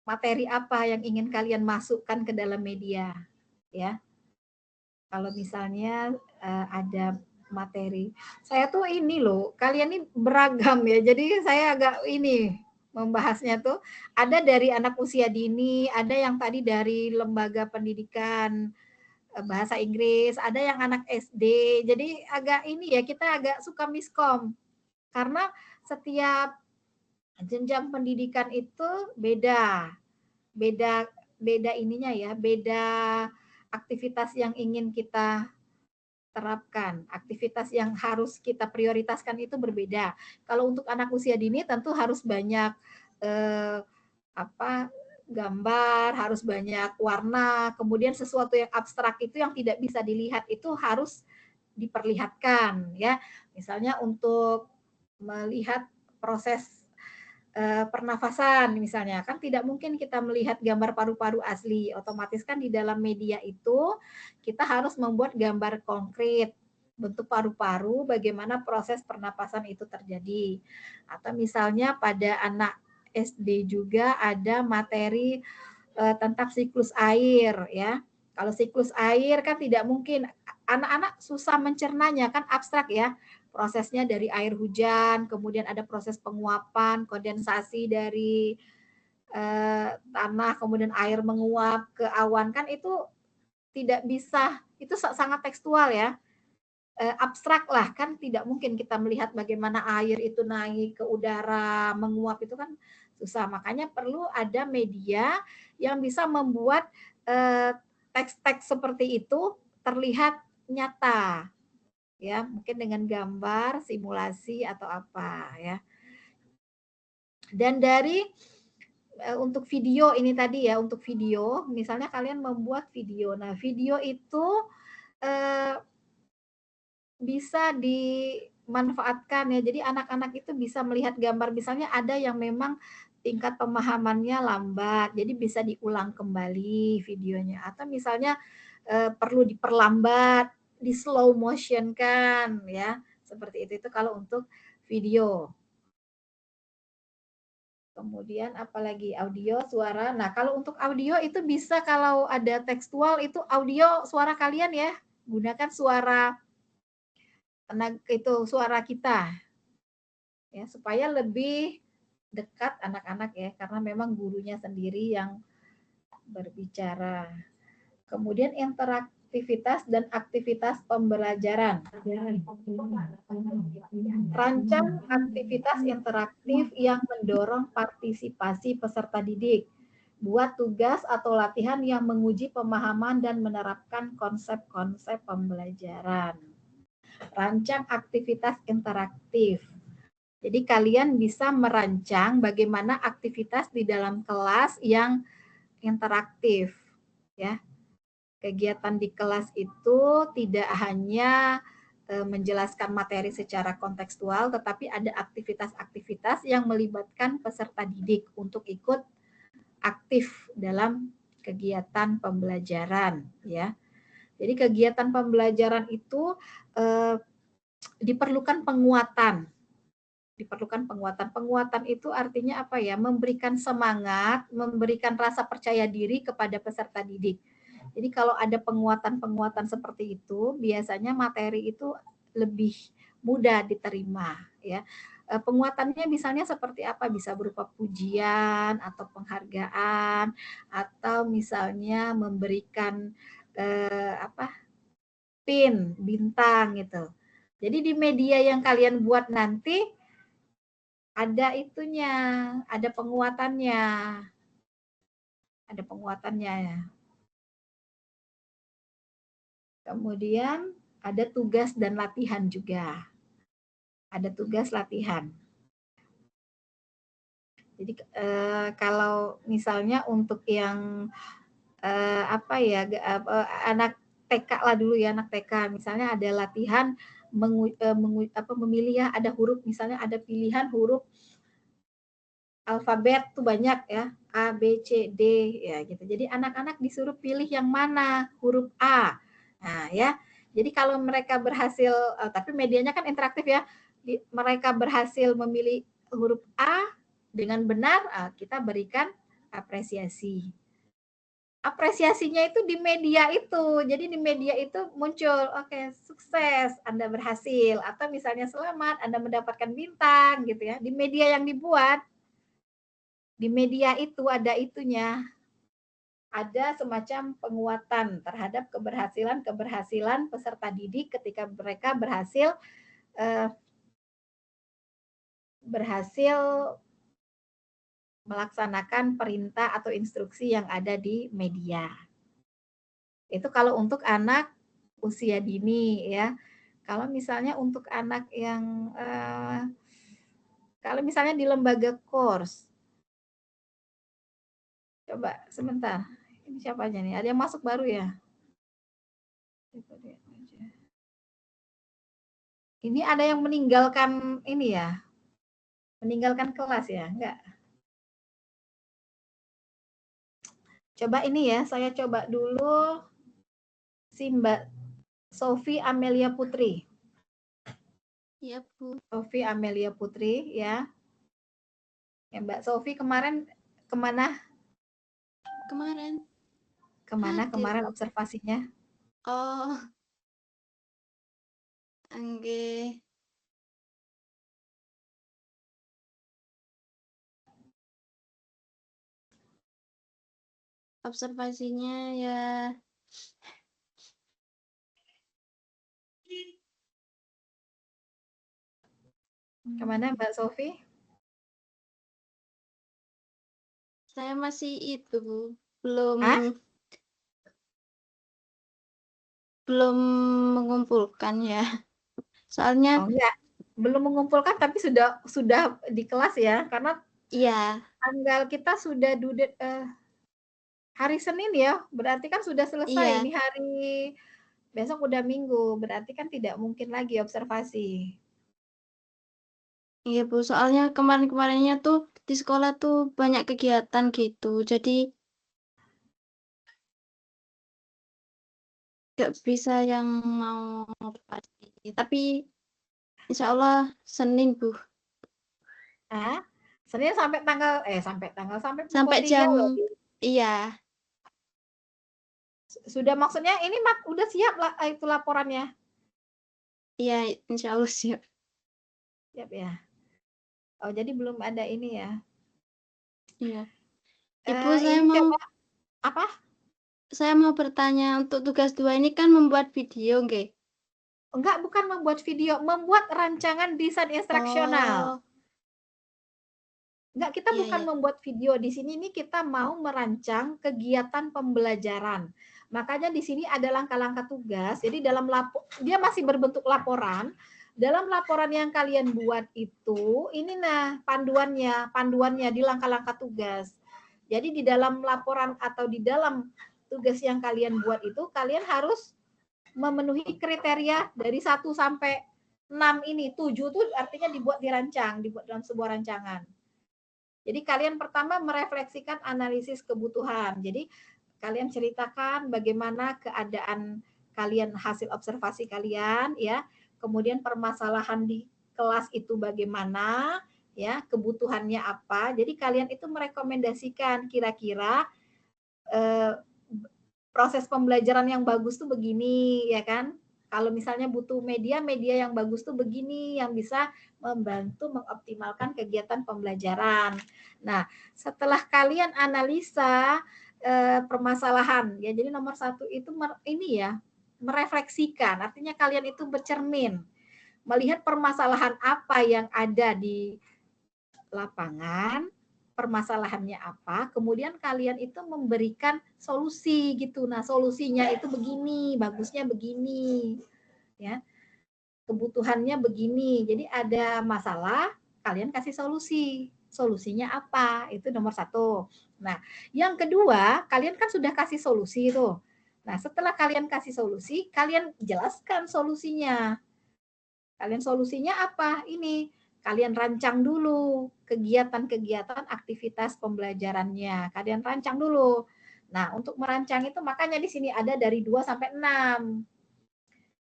materi apa yang ingin kalian masukkan ke dalam media, ya. Kalau misalnya ada materi, saya tuh ini loh, kalian ini beragam ya, jadi saya agak ini membahasnya tuh ada dari anak usia dini, ada yang tadi dari lembaga pendidikan bahasa Inggris, ada yang anak SD, jadi agak ini ya, kita agak suka miskom. Karena setiap jenjang pendidikan itu beda ininya ya, beda aktivitas yang ingin kita terapkan, aktivitas yang harus kita prioritaskan itu berbeda. Kalau untuk anak usia dini tentu harus banyak gambar, harus banyak warna, kemudian sesuatu yang abstrak itu yang tidak bisa dilihat itu harus diperlihatkan ya. Misalnya untuk melihat proses pernafasan misalnya, kan tidak mungkin kita melihat gambar paru-paru asli, otomatis kan di dalam media itu kita harus membuat gambar konkret bentuk paru-paru, bagaimana proses pernapasan itu terjadi. Atau misalnya pada anak SD juga ada materi tentang siklus air ya. Kalau siklus air kan tidak mungkin, anak-anak susah mencernanya kan abstrak ya. Prosesnya dari air hujan, kemudian ada proses penguapan, kondensasi dari tanah, kemudian air menguap ke awan, kan itu tidak bisa, itu sangat tekstual ya. Abstrak lah, kan tidak mungkin kita melihat bagaimana air itu naik ke udara, menguap, itu kan susah. Makanya perlu ada media yang bisa membuat teks-teks seperti itu terlihat nyata. Ya, mungkin dengan gambar, simulasi atau apa ya. Dan dari untuk video ini tadi ya, untuk video, misalnya kalian membuat video. Nah, video itu bisa dimanfaatkan ya. Jadi anak-anak itu bisa melihat gambar. Misalnya ada yang memang tingkat pemahamannya lambat, jadi bisa diulang kembali videonya. Atau misalnya perlu diperlambat, di slow motion kan ya. Seperti itu kalau untuk video. Kemudian apalagi audio, suara. Nah, kalau untuk audio itu bisa kalau ada tekstual itu audio suara kalian ya. Gunakan suara suara kita ya, supaya lebih dekat anak-anak ya, karena memang gurunya sendiri yang berbicara. Kemudian interaktivitas dan aktivitas pembelajaran. Rancang aktivitas interaktif yang mendorong partisipasi peserta didik. Buat tugas atau latihan yang menguji pemahaman dan menerapkan konsep-konsep pembelajaran. Rancang aktivitas interaktif. Jadi kalian bisa merancang bagaimana aktivitas di dalam kelas yang interaktif ya. Kegiatan di kelas itu tidak hanya menjelaskan materi secara kontekstual, tetapi ada aktivitas-aktivitas yang melibatkan peserta didik untuk ikut aktif dalam kegiatan pembelajaran ya. Jadi kegiatan pembelajaran itu diperlukan penguatan. Penguatan itu artinya apa ya? Memberikan semangat, memberikan rasa percaya diri kepada peserta didik. Jadi kalau ada penguatan-penguatan seperti itu, biasanya materi itu lebih mudah diterima ya. Penguatannya misalnya seperti apa? Bisa berupa pujian atau penghargaan, atau misalnya memberikan pin, bintang gitu. Jadi di media yang kalian buat nanti ada itunya, ada penguatannya. Ada penguatannya ya. Kemudian ada tugas dan latihan juga. Ada tugas latihan. Jadi kalau misalnya untuk yang anak TK lah dulu ya, anak TK. Misalnya ada latihan memilih ya, ada huruf, misalnya ada pilihan huruf alfabet tuh banyak ya, A, B, C, D ya gitu. Jadi anak-anak disuruh pilih yang mana huruf A. Nah ya, jadi kalau mereka berhasil, tapi medianya kan interaktif ya, mereka berhasil memilih huruf A dengan benar, kita berikan apresiasi. Apresiasinya itu di media itu. Jadi di media itu muncul, oke, sukses, Anda berhasil. Atau misalnya selamat, Anda mendapatkan bintang gitu ya. Di media yang dibuat, di media itu ada itunya. Ada semacam penguatan terhadap keberhasilan peserta didik ketika mereka berhasil melaksanakan perintah atau instruksi yang ada di media. Itu kalau untuk anak usia dini ya. Kalau misalnya untuk anak yang kalau misalnya di lembaga course, coba sebentar. Ini siapa aja nih? Ada yang masuk baru ya? Ini ada yang meninggalkan ini ya? Meninggalkan kelas ya? Enggak. Coba ini ya, saya coba dulu si Mbak Sofi Amelia Putri. Iya, Bu. Sofi Amelia Putri ya. Ya, Mbak Sofi kemarin kemana? Kemana kemarin observasinya? Oh. Angge. Observasinya ya kemana Mbak Sofi? saya masih itu, Bu. Belum mengumpulkan ya. Soalnya enggak, belum mengumpulkan tapi sudah di kelas ya, karena iya. tanggal kita sudah hari Senin ya, berarti kan sudah selesai. Iya. Ini hari besok udah Minggu, berarti kan tidak mungkin lagi observasi. Iya Bu, soalnya kemarin-kemarinnya tuh di sekolah tuh banyak kegiatan gitu, jadi nggak bisa yang mau pasti. Tapi insya Allah Senin Bu, Ah, Senin sampai sampai pukul sampai 3 jam, loh. iya, Sudah maksudnya ini udah siap lah itu laporannya. iya insya Allah siap. Siap ya. Oh, jadi belum ada ini ya. Iya. Ibu, saya Ini mau coba apa? saya mau bertanya, untuk tugas 2 ini kan membuat video, nggih? Enggak, bukan membuat video, membuat rancangan desain instruksional. Oh, Enggak, kita iya, bukan iya. membuat video. Di sini nih kita mau merancang kegiatan pembelajaran. Makanya di sini ada langkah-langkah tugas. Jadi dalam dia masih berbentuk laporan. Dalam laporan yang kalian buat itu, ini nah panduannya di langkah-langkah tugas. Jadi di dalam laporan atau di dalam tugas yang kalian buat itu, kalian harus memenuhi kriteria dari 1 sampai 6 ini. 7 itu artinya dibuat dalam sebuah rancangan. Jadi kalian pertama merefleksikan analisis kebutuhan. Jadi kalian ceritakan bagaimana keadaan kalian, hasil observasi kalian ya. Kemudian permasalahan di kelas itu bagaimana ya, kebutuhannya apa. Jadi kalian itu merekomendasikan kira-kira proses pembelajaran yang bagus tuh begini ya kan. Kalau misalnya butuh media yang bagus tuh begini, yang bisa membantu mengoptimalkan kegiatan pembelajaran. Nah, setelah kalian analisa permasalahan, ya jadi nomor 1 itu ini ya, merefleksikan, artinya kalian itu bercermin, melihat permasalahan apa yang ada di lapangan, permasalahannya apa, kemudian kalian itu memberikan solusi gitu. Nah, solusinya itu begini, bagusnya begini, ya. Kebutuhannya begini. Jadi ada masalah, kalian kasih solusi. Solusinya apa? Itu nomor 1. Nah, yang kedua, kalian kan sudah kasih solusi itu. Nah, setelah kalian kasih solusi, kalian jelaskan solusinya. Kalian solusinya apa? Ini kalian rancang dulu kegiatan-kegiatan aktivitas pembelajarannya. Kalian rancang dulu. Nah, untuk merancang itu makanya di sini ada dari 2 sampai 6.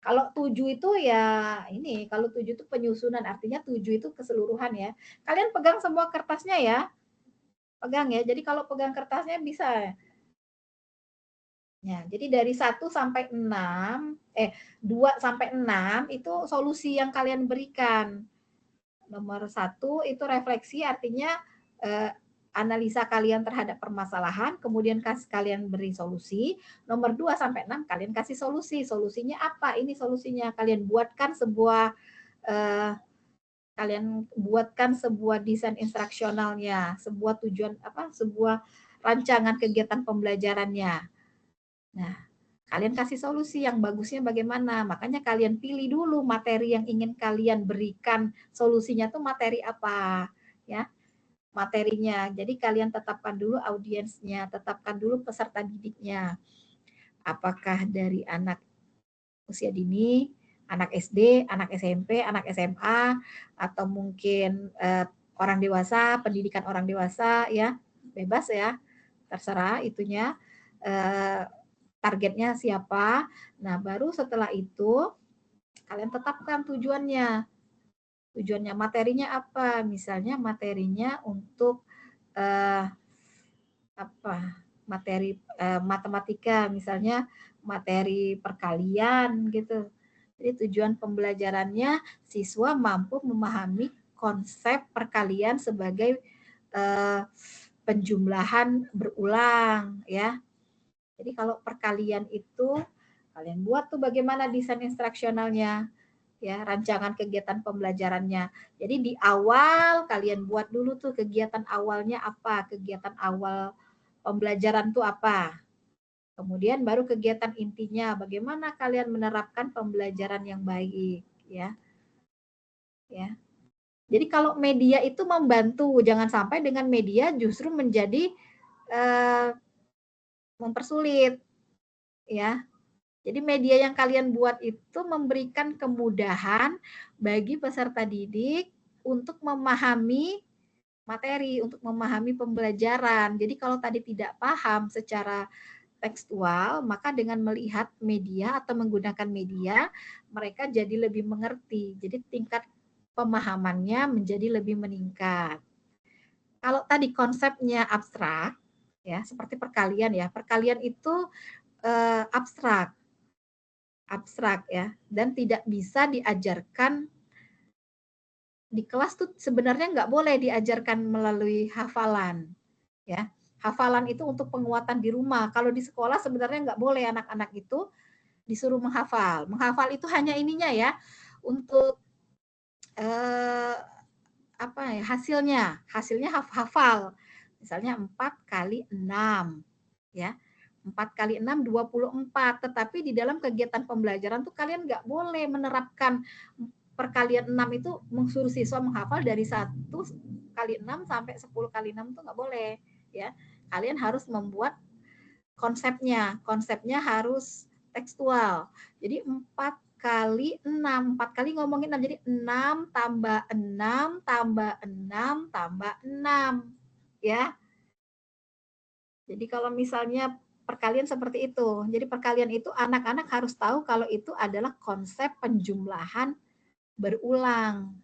Kalau 7 itu ya ini, kalau 7 itu penyusunan, artinya 7 itu keseluruhan ya. Kalian pegang semua kertasnya ya. Pegang ya. Jadi kalau pegang kertasnya bisa. Ya, jadi dari 1 sampai 6, 2 sampai 6 itu solusi yang kalian berikan. Nomor 1 itu refleksi, artinya analisa kalian terhadap permasalahan, kemudian kalian beri solusi. Nomor 2 sampai 6 kalian kasih solusi. Solusinya apa? Ini solusinya. Kalian buatkan sebuah desain instruksionalnya, sebuah tujuan sebuah rancangan kegiatan pembelajarannya. Nah, kalian kasih solusi yang bagusnya bagaimana. Makanya kalian pilih dulu materi yang ingin kalian berikan. Solusinya tuh materi apa, ya. Materinya. Jadi kalian tetapkan dulu audiensnya, tetapkan dulu peserta didiknya. Apakah dari anak usia dini, anak SD, anak SMP, anak SMA, atau mungkin orang dewasa, pendidikan orang dewasa, ya. Bebas ya. Terserah itunya. Targetnya siapa. Nah, baru setelah itu kalian tetapkan tujuannya. Tujuannya, materinya apa? Misalnya materinya untuk materi matematika, misalnya materi perkalian gitu. Jadi tujuan pembelajarannya siswa mampu memahami konsep perkalian sebagai penjumlahan berulang ya. Jadi kalau perkalian itu kalian buat tuh bagaimana desain instruksionalnya, ya, rancangan kegiatan pembelajarannya. Jadi di awal kalian buat dulu tuh kegiatan awalnya apa, kegiatan awal pembelajaran tuh apa. Kemudian baru kegiatan intinya, bagaimana kalian menerapkan pembelajaran yang baik, ya. Ya. Jadi kalau media itu membantu, jangan sampai dengan media justru menjadi mempersulit, ya. Jadi media yang kalian buat itu memberikan kemudahan bagi peserta didik untuk memahami materi, untuk memahami pembelajaran. Jadi kalau tadi tidak paham secara tekstual, maka dengan melihat media atau menggunakan media, mereka jadi lebih mengerti. Jadi tingkat pemahamannya menjadi lebih meningkat. Kalau tadi konsepnya abstrak, ya seperti perkalian ya, perkalian itu abstrak ya, dan tidak bisa diajarkan di kelas tuh sebenarnya nggak boleh diajarkan melalui hafalan, ya. Hafalan itu untuk penguatan di rumah. Kalau di sekolah sebenarnya nggak boleh anak-anak itu disuruh menghafal. Menghafal itu hanya ininya ya, untuk apa ya, hasilnya hafal. Misalnya 4 kali 6, ya. 4 kali 6, 24. Tetapi di dalam kegiatan pembelajaran tuh kalian nggak boleh menerapkan perkalian 6 itu mensuruh siswa menghafal dari 1 kali 6 sampai 10 kali 6 itu nggak boleh, ya. Kalian harus membuat konsepnya. Konsepnya harus tekstual. Jadi 4 kali 6. 4 kali ngomongin 6. Jadi 6 tambah 6 tambah 6 tambah 6. Ya. Jadi kalau misalnya perkalian seperti itu. Jadi perkalian itu anak-anak harus tahu kalau itu adalah konsep penjumlahan berulang.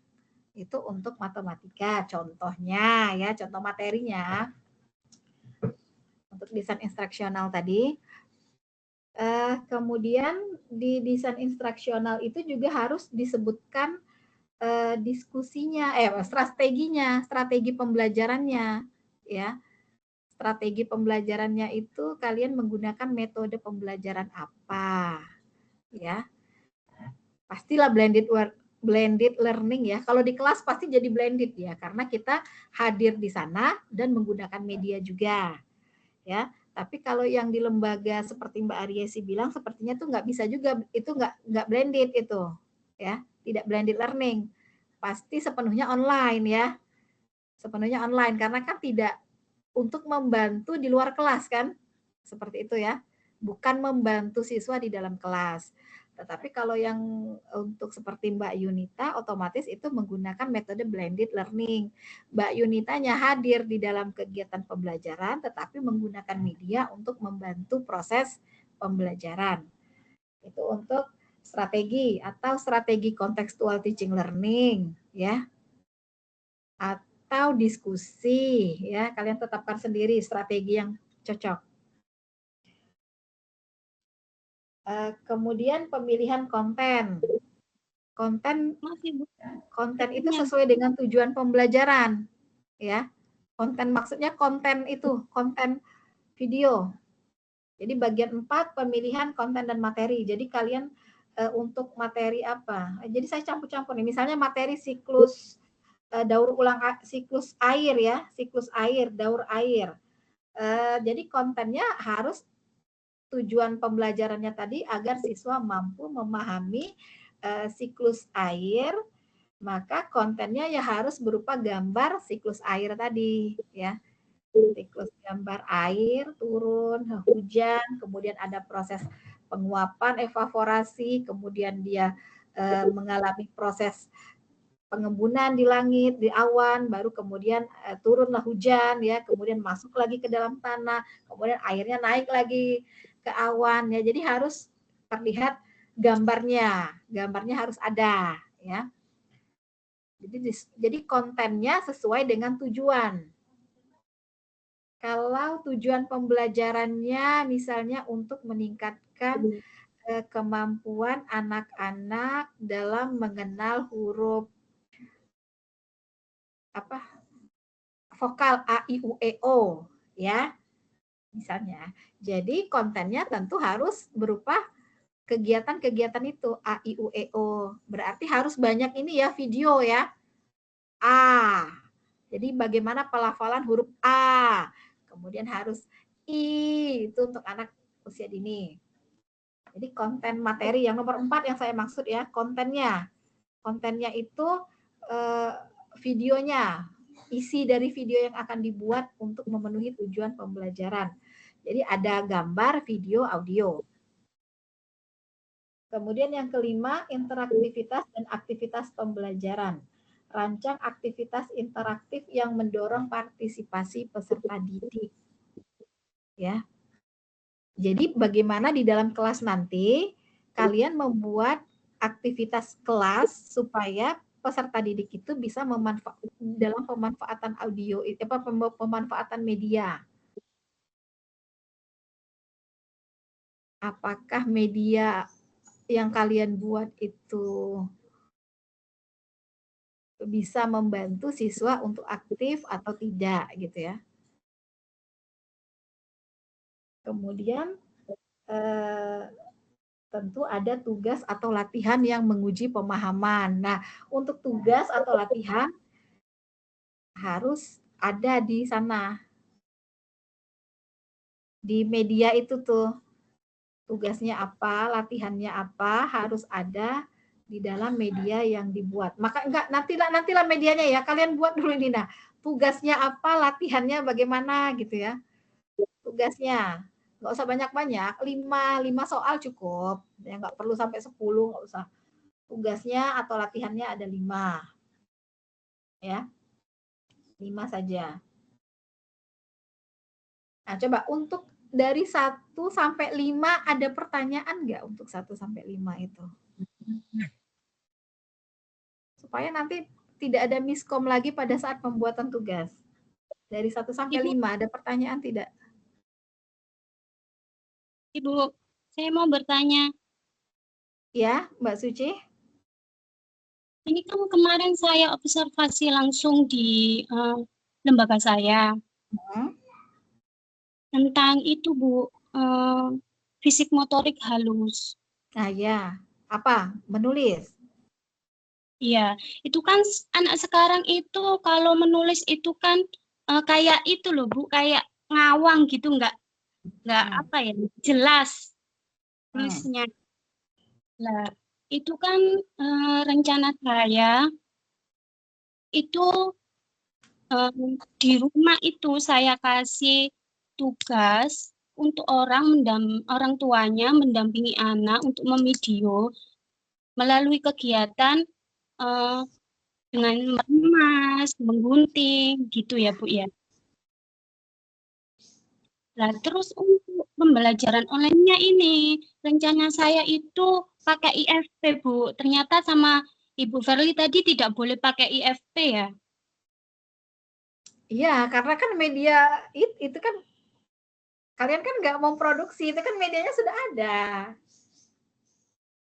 Itu untuk matematika. Contohnya ya, contoh materinya. Untuk desain instruksional tadi. Kemudian di desain instruksional itu juga harus disebutkan diskusinya, strategi pembelajarannya, ya. Strategi pembelajarannya itu kalian menggunakan metode pembelajaran apa, ya. Pastilah blended learning ya. Kalau di kelas pasti jadi blended ya, karena kita hadir di sana dan menggunakan media juga, ya. Tapi kalau yang di lembaga seperti Mbak Aryesi bilang, sepertinya tuh nggak bisa juga, itu nggak blended itu, ya, tidak blended learning, pasti sepenuhnya online ya, sepenuhnya online karena kan tidak untuk membantu di luar kelas kan, seperti itu ya, bukan membantu siswa di dalam kelas. Tetapi kalau yang untuk seperti Mbak Yunita, otomatis itu menggunakan metode blended learning. Mbak Yunitanya hadir di dalam kegiatan pembelajaran, tetapi menggunakan media untuk membantu proses pembelajaran. Itu untuk strategi atau strategi contextual teaching learning, ya. Atau diskusi, ya. Kalian tetapkan sendiri strategi yang cocok. Kemudian pemilihan konten. Konten itu sesuai dengan tujuan pembelajaran, ya. Konten maksudnya konten itu, konten video. Jadi bagian 4 pemilihan konten dan materi. Jadi kalian untuk materi apa? Jadi saya campur-campur nih. Misalnya materi siklus daur ulang siklus air ya, siklus air, daur air. Jadi kontennya harus tujuan pembelajarannya tadi agar siswa mampu memahami siklus air, maka kontennya ya harus berupa gambar siklus air tadi ya. Siklus gambar air turun, hujan, kemudian ada proses penguapan, evaporasi, kemudian dia mengalami proses pengembunan di langit, di awan, baru kemudian turunlah hujan ya, kemudian masuk lagi ke dalam tanah, kemudian airnya naik lagi ke awan ya. Jadi harus terlihat gambarnya harus ada ya. Jadi kontennya sesuai dengan tujuan. Kalau tujuan pembelajarannya misalnya untuk meningkatkan kemampuan anak-anak dalam mengenal huruf vokal A, I, U, E, O ya. Misalnya. Jadi kontennya tentu harus berupa kegiatan-kegiatan itu A, I, U, E, O. Berarti harus banyak ini ya video ya. A. Jadi bagaimana pelafalan huruf A. Kemudian harus I, itu untuk anak usia dini. Jadi konten materi yang nomor 4 yang saya maksud ya, kontennya. Kontennya itu videonya, isi dari video yang akan dibuat untuk memenuhi tujuan pembelajaran. Jadi ada gambar, video, audio. Kemudian yang kelima, interaktivitas dan aktivitas pembelajaran. Rancang aktivitas interaktif yang mendorong partisipasi peserta didik. Ya. Jadi bagaimana di dalam kelas nanti kalian membuat aktivitas kelas supaya peserta didik itu bisa dalam pemanfaatan audio, pemanfaatan media. Apakah media yang kalian buat itu bisa membantu siswa untuk aktif atau tidak gitu ya. Kemudian tentu ada tugas atau latihan yang menguji pemahaman. Nah, untuk tugas atau latihan harus ada di sana. Di media itu tuh. Tugasnya apa, latihannya apa, harus ada di dalam media yang dibuat. Maka nantilah medianya ya. Kalian buat dulu ini. Nah, tugasnya apa, latihannya bagaimana gitu ya. Tugasnya. Nggak usah banyak-banyak, 5 soal cukup. Ya, nggak perlu sampai 10, nggak usah. Tugasnya atau latihannya ada 5. Ya. 5 saja. Nah, coba untuk dari 1 sampai 5 ada pertanyaan nggak untuk 1 sampai 5 itu? Supaya nanti tidak ada miskom lagi pada saat pembuatan tugas. Dari 1 sampai 5 ada pertanyaan tidak? Ibu, saya mau bertanya. Ya, Mbak Suci. Ini kan kemarin saya observasi langsung di lembaga saya. Tentang itu, Bu, fisik motorik halus. Nah, ya. Apa? Menulis? Iya, itu kan anak sekarang itu kalau menulis itu kan kayak itu loh, Bu, kayak ngawang gitu, nggak apa ya, jelas tulisnya. Nah, itu kan rencana saya itu di rumah itu saya kasih tugas untuk orang tuanya mendampingi anak untuk memvideo melalui kegiatan dengan meremas, menggunting gitu ya Bu ya. Nah, terus untuk pembelajaran online-nya ini, rencana saya itu pakai IFP, Bu. Ternyata sama Ibu Verly tadi tidak boleh pakai IFP ya? Iya, karena kan media itu kan, kalian kan nggak mau produksi, itu kan medianya sudah ada.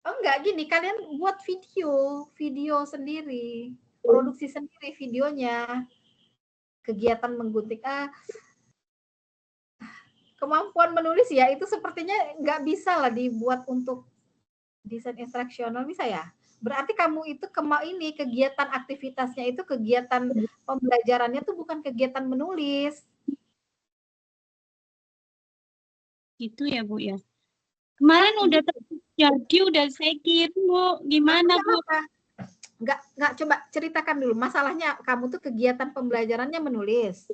Oh enggak, gini, kalian buat video sendiri, produksi sendiri videonya. Kegiatan menggunting, kemampuan menulis ya itu sepertinya nggak bisa lah dibuat untuk desain instruksional, bisa ya? Berarti kamu itu ini kegiatan aktivitasnya itu kegiatan pembelajarannya tuh bukan kegiatan menulis. Gitu ya Bu ya. Kemarin udah terjadi, udah saya kirim Bu. Gimana Bu? Nggak, coba ceritakan dulu masalahnya. Kamu tuh kegiatan pembelajarannya menulis.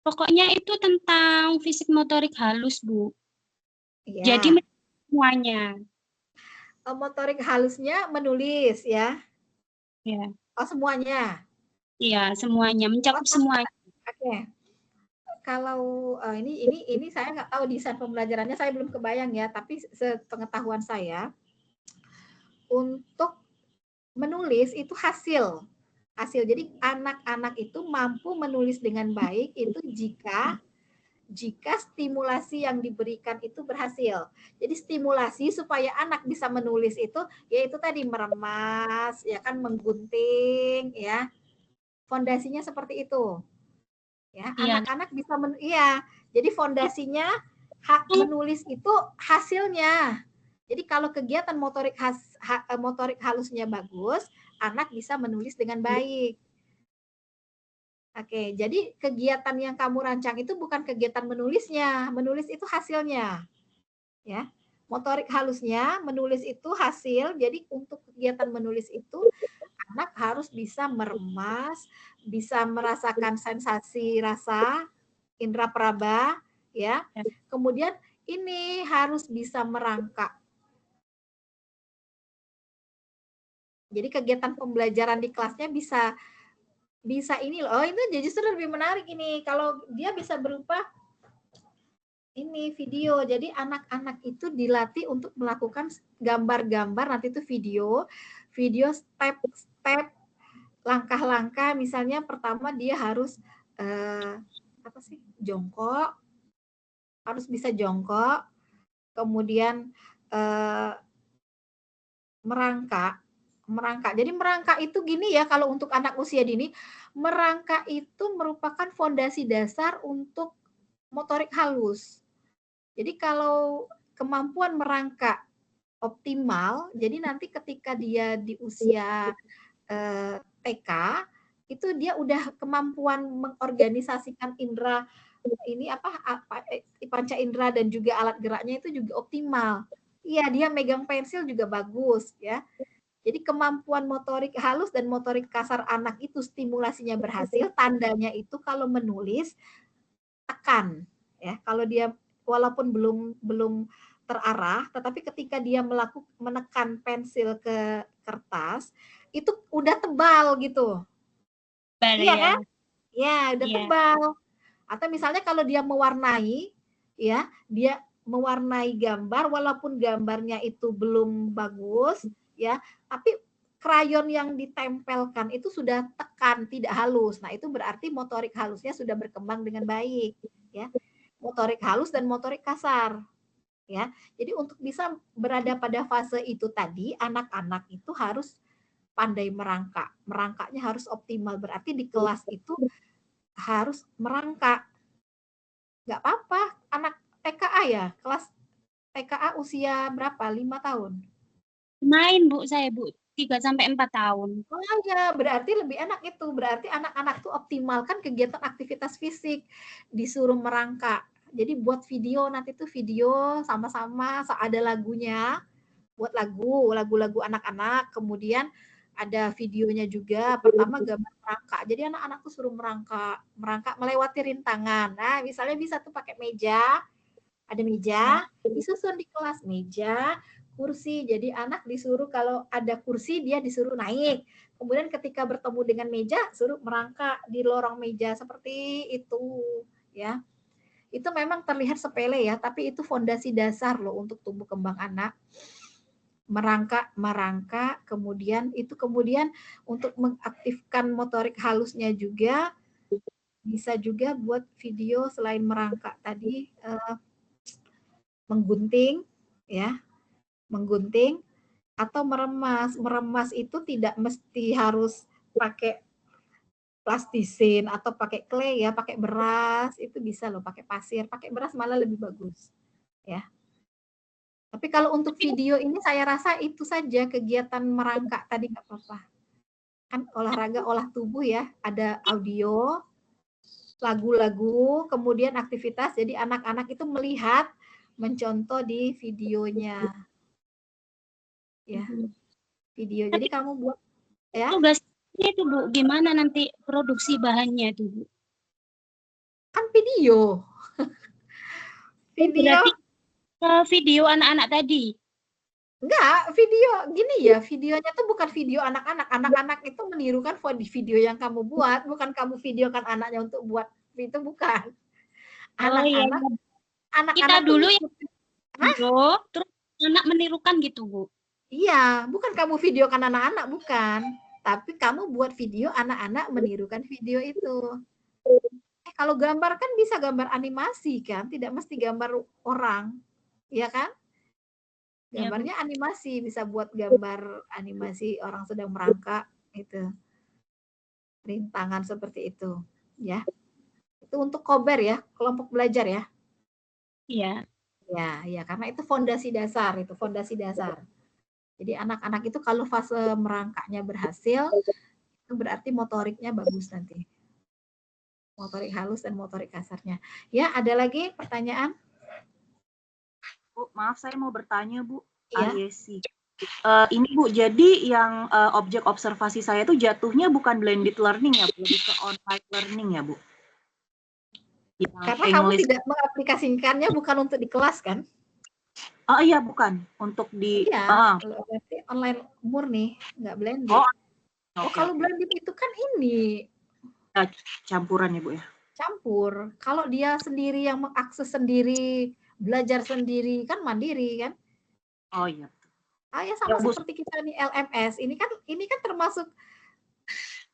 Pokoknya itu tentang fisik motorik halus, Bu. Ya. Jadi semuanya. Motorik halusnya menulis ya. Ya. Oh, semuanya. Iya, semuanya, mencakup semuanya. Oke. Kalau ini saya nggak tahu desain pembelajarannya, saya belum kebayang ya, tapi sepengetahuan saya untuk menulis itu hasil. Jadi anak-anak itu mampu menulis dengan baik itu jika stimulasi yang diberikan itu berhasil. Jadi stimulasi supaya anak bisa menulis itu yaitu tadi meremas, ya kan, menggunting, ya. Fondasinya seperti itu. Ya, anak-anak bisa jadi fondasinya menulis itu hasilnya. Jadi kalau kegiatan motorik halusnya bagus, anak bisa menulis dengan baik. Oke, jadi kegiatan yang kamu rancang itu bukan kegiatan menulisnya, menulis itu hasilnya. Ya. Motorik halusnya, menulis itu hasil. Jadi untuk kegiatan menulis itu anak harus bisa meremas, bisa merasakan sensasi rasa, indera peraba, ya. Kemudian ini harus bisa merangkak. Jadi kegiatan pembelajaran di kelasnya bisa ini loh. Oh, itu justru lebih menarik ini kalau dia bisa berupa ini video. Jadi anak-anak itu dilatih untuk melakukan gambar-gambar, nanti itu video step-step, langkah-langkah. Misalnya pertama dia harus jongkok, harus bisa jongkok, kemudian merangkak. Jadi merangkak itu gini ya, kalau untuk anak usia dini, merangkak itu merupakan fondasi dasar untuk motorik halus. Jadi kalau kemampuan merangkak optimal, jadi nanti ketika dia di usia TK, itu dia udah kemampuan mengorganisasikan indera ini panca indera dan juga alat geraknya itu juga optimal. Iya, dia megang pensil juga bagus ya. Jadi kemampuan motorik halus dan motorik kasar anak itu stimulasinya berhasil, tandanya itu kalau menulis tekan ya. Kalau dia walaupun belum terarah, tetapi ketika dia menekan pensil ke kertas, itu udah tebal gitu. Iya kan? Ya, udah tebal. Atau misalnya kalau dia mewarnai, ya, dia mewarnai gambar, walaupun gambarnya itu belum bagus, ya, tapi krayon yang ditempelkan itu sudah tekan, tidak halus. Nah, itu berarti motorik halusnya sudah berkembang dengan baik, ya. Motorik halus dan motorik kasar, ya. Jadi untuk bisa berada pada fase itu tadi, anak-anak itu harus pandai merangkak. Merangkaknya harus optimal, berarti di kelas itu harus merangkak. Nggak apa-apa, anak TKA ya, kelas TKA usia berapa? 5 tahun? Main Bu, saya Bu, 3 sampai 4 tahun. Oh ya, berarti lebih enak itu. Berarti anak-anak tuh optimalkan kegiatan aktivitas fisik, disuruh merangkak. Jadi buat video, nanti tuh video sama-sama, ada lagunya, buat lagu-lagu anak-anak, kemudian ada videonya juga. Pertama gambar merangkak. Jadi anak-anak tuh suruh merangkak melewati rintangan. Nah, misalnya bisa tuh pakai meja, ada meja, disusun di kelas meja, kursi. Jadi anak disuruh kalau ada kursi dia disuruh naik. Kemudian ketika bertemu dengan meja, suruh merangkak di lorong meja seperti itu, ya. Itu memang terlihat sepele ya, tapi itu fondasi dasar loh untuk tumbuh kembang anak. Merangkak, kemudian untuk mengaktifkan motorik halusnya juga bisa juga buat video selain merangkak tadi menggunting ya, menggunting atau meremas. Meremas itu tidak mesti harus pakai plastisin atau pakai clay ya, pakai beras itu bisa loh, pakai pasir, pakai beras malah lebih bagus ya. Tapi kalau untuk video ini saya rasa itu saja kegiatan merangkak tadi nggak apa-apa. Kan olahraga olah tubuh ya, ada audio, lagu-lagu, kemudian aktivitas. Jadi anak-anak itu melihat, mencontoh di videonya. Ya. Video. Jadi kamu buat ya. Tugasnya itu Bu, gimana nanti produksi bahannya itu Bu? Kan video. Video. Berarti video anak-anak tadi? Enggak, video gini ya, videonya tuh bukan video anak-anak. Anak-anak itu menirukan video yang kamu buat, bukan kamu videokan anaknya untuk buat itu, bukan. Anak-anak, kita dulu yang video, terus anak menirukan gitu Bu? Iya, bukan kamu videokan anak-anak, bukan. Tapi kamu buat video anak-anak menirukan video itu. Kalau gambar kan bisa gambar animasi kan, tidak mesti gambar orang, ya kan? Gambarnya animasi, bisa buat gambar animasi orang sedang merangkak itu. Rintangan seperti itu, ya. Itu untuk kober ya, kelompok belajar ya. Iya. Ya, karena itu fondasi dasar, itu fondasi dasar. Jadi anak-anak itu kalau fase merangkaknya berhasil, itu berarti motoriknya bagus nanti. Motorik halus dan motorik kasarnya. Ya, ada lagi pertanyaan? Bu, maaf saya mau bertanya Bu. Iya. Ayesi. Ini Bu, jadi yang objek observasi saya itu jatuhnya bukan blended learning ya, Bu, lebih ke online learning ya, Bu? Karena kamu tidak mengaplikasikannya bukan untuk di kelas kan? Oh iya, bukan. Untuk di... Iya, berarti online murni, nggak blended. Oh, kalau blended itu kan ini. Campuran ya, Bu ya? Campur. Kalau dia sendiri yang mengakses sendiri, belajar sendiri, kan mandiri kan? Oh iya. Ya sama seperti kita nih LMS. Ini kan termasuk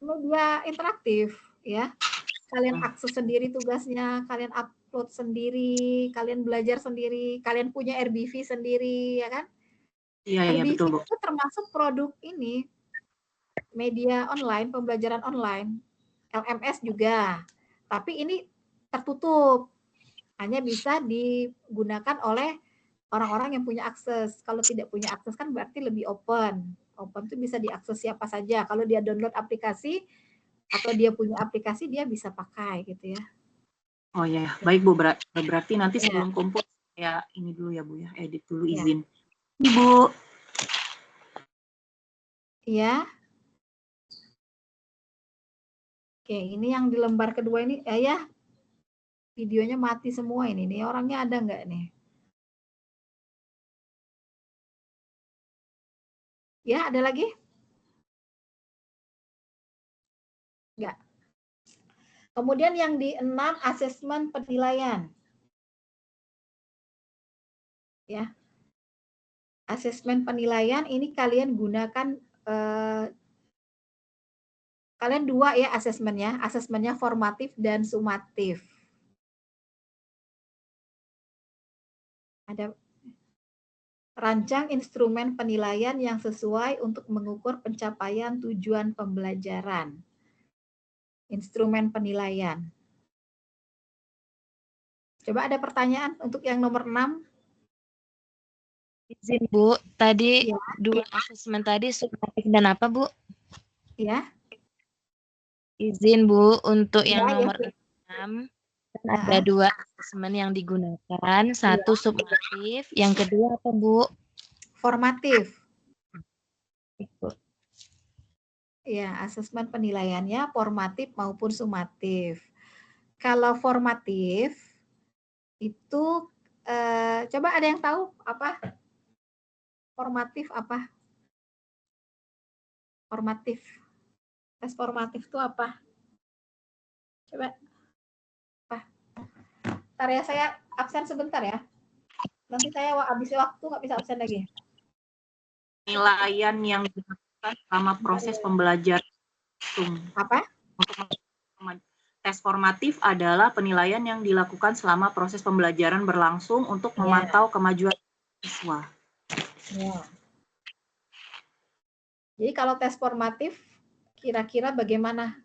media interaktif ya. Kalian akses sendiri tugasnya, kalian upload sendiri, kalian belajar sendiri, kalian punya RBV sendiri ya kan? Iya, RBV betul, Bu. itu termasuk produk ini media online, pembelajaran online. LMS juga. Tapi ini tertutup. Hanya bisa digunakan oleh orang-orang yang punya akses. Kalau tidak punya akses kan berarti lebih open. Open itu bisa diakses siapa saja. Kalau dia download aplikasi atau dia punya aplikasi, dia bisa pakai gitu ya. Oh ya, baik Bu. Berarti nanti sebelum kumpul ya ini dulu ya Bu ya, edit dulu izin. Ibu. Iya. Oke, ini yang di lembar kedua ini ya. Videonya mati semua ini. Nih orangnya ada nggak nih? Ya, ada lagi? Enggak. Kemudian yang di 6 asesmen penilaian. Ya. Asesmen penilaian ini kalian gunakan kalian dua ya asesmennya. Asesmennya formatif dan sumatif. Ada rancang instrumen penilaian yang sesuai untuk mengukur pencapaian tujuan pembelajaran. Instrumen penilaian. Coba ada pertanyaan untuk yang nomor 6. Izin Bu, tadi dua asesmen tadi sumatif dan apa Bu? Ya. Izin Bu, untuk yang nomor 6 ada dua asesmen yang digunakan, satu sumatif, yang kedua apa Bu? Formatif. Ya, asesmen penilaiannya formatif maupun sumatif. Kalau formatif itu coba ada yang tahu apa? Formatif apa? Formatif. Tes formatif itu apa? Coba. Apa? Ntar ya, saya absen sebentar ya. Nanti saya habis waktu nggak bisa absen lagi. Penilaian yang dilakukan selama proses pembelajaran. Apa? Tes formatif adalah penilaian yang dilakukan selama proses pembelajaran berlangsung untuk memantau kemajuan siswa. Ya. Jadi kalau tes formatif kira-kira bagaimana?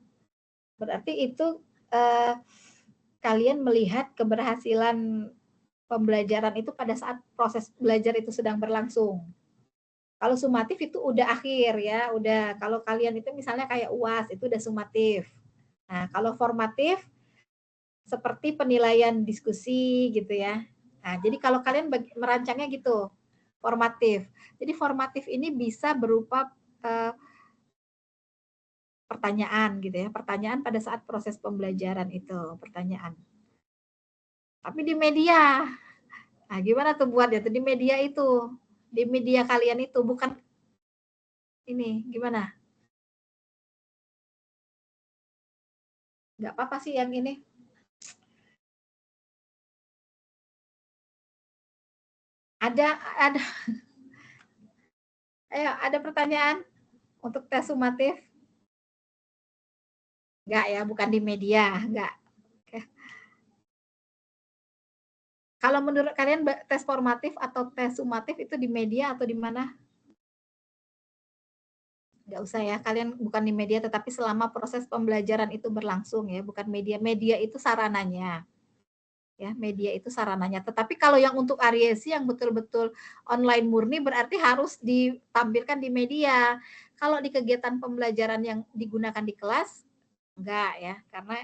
Berarti itu kalian melihat keberhasilan pembelajaran itu pada saat proses belajar itu sedang berlangsung. Kalau sumatif itu udah akhir ya, udah. Kalau kalian itu misalnya kayak UAS itu udah sumatif. Nah, kalau formatif seperti penilaian diskusi gitu ya. Nah, jadi kalau kalian merancangnya gitu, formatif. Jadi formatif ini bisa berupa pertanyaan gitu ya, pertanyaan pada saat proses pembelajaran itu, pertanyaan. Tapi di media, nah gimana tuh buat ya? Di media itu, di media kalian itu bukan ini, gimana? Nggak apa-apa sih yang ini. Ada, ayo ada pertanyaan untuk tes sumatif? Enggak ya, bukan di media, enggak. Oke. Kalau menurut kalian tes formatif atau tes sumatif itu di media atau di mana? Enggak usah ya, kalian bukan di media tetapi selama proses pembelajaran itu berlangsung ya, bukan media. Media itu sarananya. Ya, media itu sarananya. Tetapi kalau yang untuk ariasi yang betul-betul online murni berarti harus ditampilkan di media. Kalau di kegiatan pembelajaran yang digunakan di kelas enggak ya, karena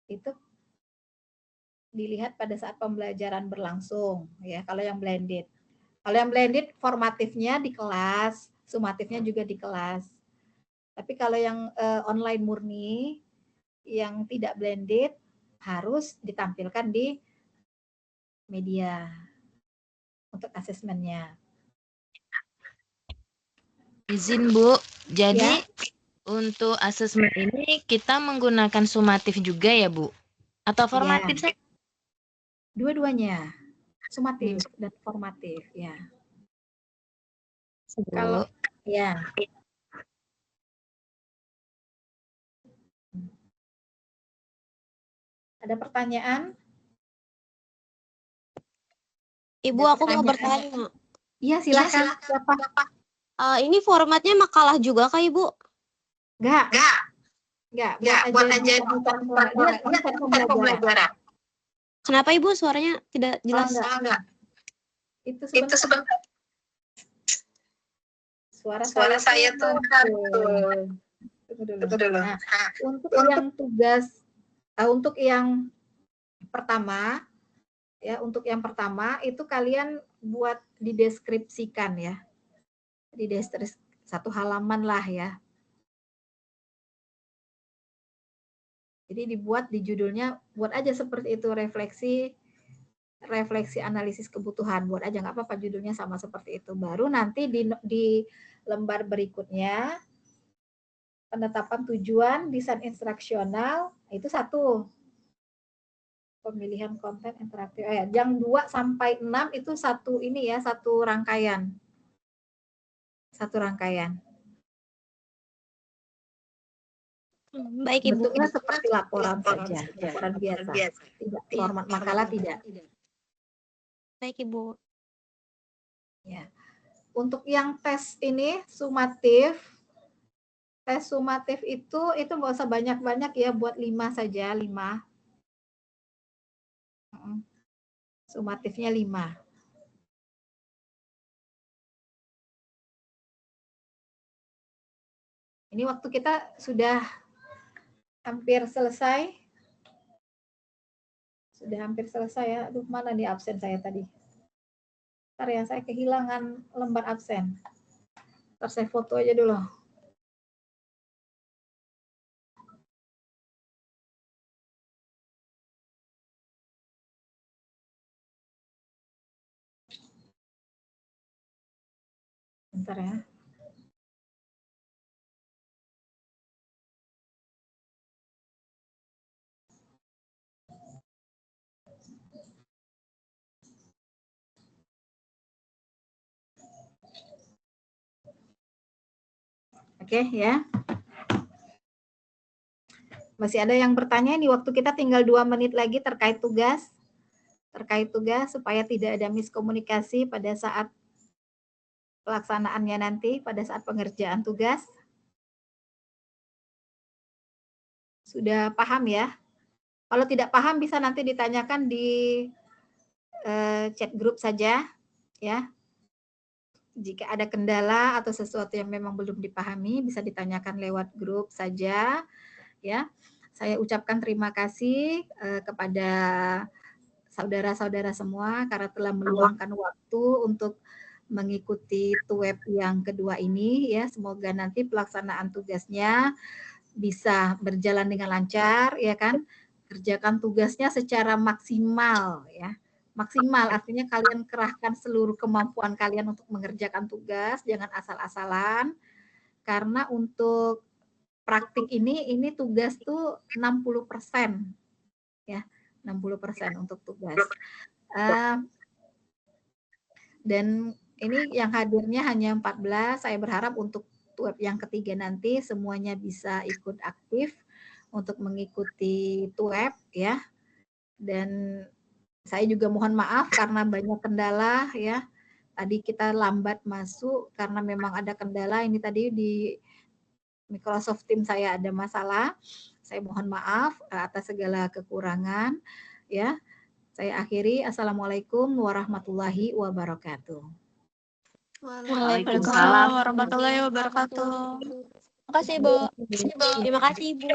itu dilihat pada saat pembelajaran berlangsung ya, kalau yang blended. Kalau yang blended formatifnya di kelas, sumatifnya juga di kelas. Tapi kalau yang online murni, yang tidak blended harus ditampilkan di media untuk asesmennya. Izin Bu, jadi Ya. untuk asesmen ini kita menggunakan sumatif juga ya Bu? Atau formatif Ya. saja? Dua-duanya, sumatif dan formatif ya. Bu. Kalau ya. Ada pertanyaan? Ibu, aku mau bertanya. Iya, silakan. Siapa? Ini formatnya makalah juga kah, Ibu? Enggak, buat aja pembelajaran. Kenapa Ibu suaranya tidak jelas? Enggak. Itu sebenarnya suara saya tuh Tunggu dulu. Nah, untuk yang tugas untuk yang pertama ya, untuk yang pertama itu kalian buat dideskripsikan ya. Di satu halaman lah ya. Jadi dibuat di judulnya, buat aja seperti itu, refleksi analisis kebutuhan, buat aja nggak apa-apa judulnya sama seperti itu. Baru nanti di lembar berikutnya penetapan tujuan, desain instruksional, itu satu. Pemilihan konten interaktif. Yang 2 sampai 6 itu satu ini ya, satu rangkaian. Satu rangkaian. Baik Ibu. Bentuknya seperti laporan saja, laporan biasa. Tidak format makalah tidak. Baik Ibu. Ya. Untuk yang tes ini sumatif, tes sumatif itu nggak usah banyak-banyak ya, buat 5 saja, 5. Sumatifnya 5. Ini waktu kita sudah hampir selesai. Sudah hampir selesai ya. Aduh, mana nih absen saya tadi? Ntar ya, saya kehilangan lembar absen. Ntar saya foto aja dulu. Bentar ya. Oke ya. Masih ada yang bertanya nih, waktu kita tinggal 2 menit lagi terkait tugas. Supaya tidak ada miskomunikasi pada saat pelaksanaannya nanti, pada saat pengerjaan tugas. Sudah paham ya? Kalau tidak paham bisa nanti ditanyakan di chat grup saja ya. Jika ada kendala atau sesuatu yang memang belum dipahami bisa ditanyakan lewat grup saja ya. Saya ucapkan terima kasih kepada saudara-saudara semua karena telah meluangkan waktu untuk mengikuti web yang kedua ini ya. Semoga nanti pelaksanaan tugasnya bisa berjalan dengan lancar ya kan. Kerjakan tugasnya secara maksimal ya. Maksimal artinya kalian kerahkan seluruh kemampuan kalian untuk mengerjakan tugas, jangan asal-asalan. Karena untuk praktik ini tugas tuh 60% ya, 60% untuk tugas. Dan ini yang hadirnya hanya 14, saya berharap untuk web yang ketiga nanti semuanya bisa ikut aktif untuk mengikuti web ya. Dan saya juga mohon maaf karena banyak kendala ya. Tadi kita lambat masuk karena memang ada kendala. Ini tadi di Microsoft Teams saya ada masalah. Saya mohon maaf atas segala kekurangan ya. Saya akhiri. Assalamualaikum warahmatullahi wabarakatuh. Waalaikumsalam warahmatullahi wabarakatuh. Terima kasih, Bu. Terima kasih Ibu.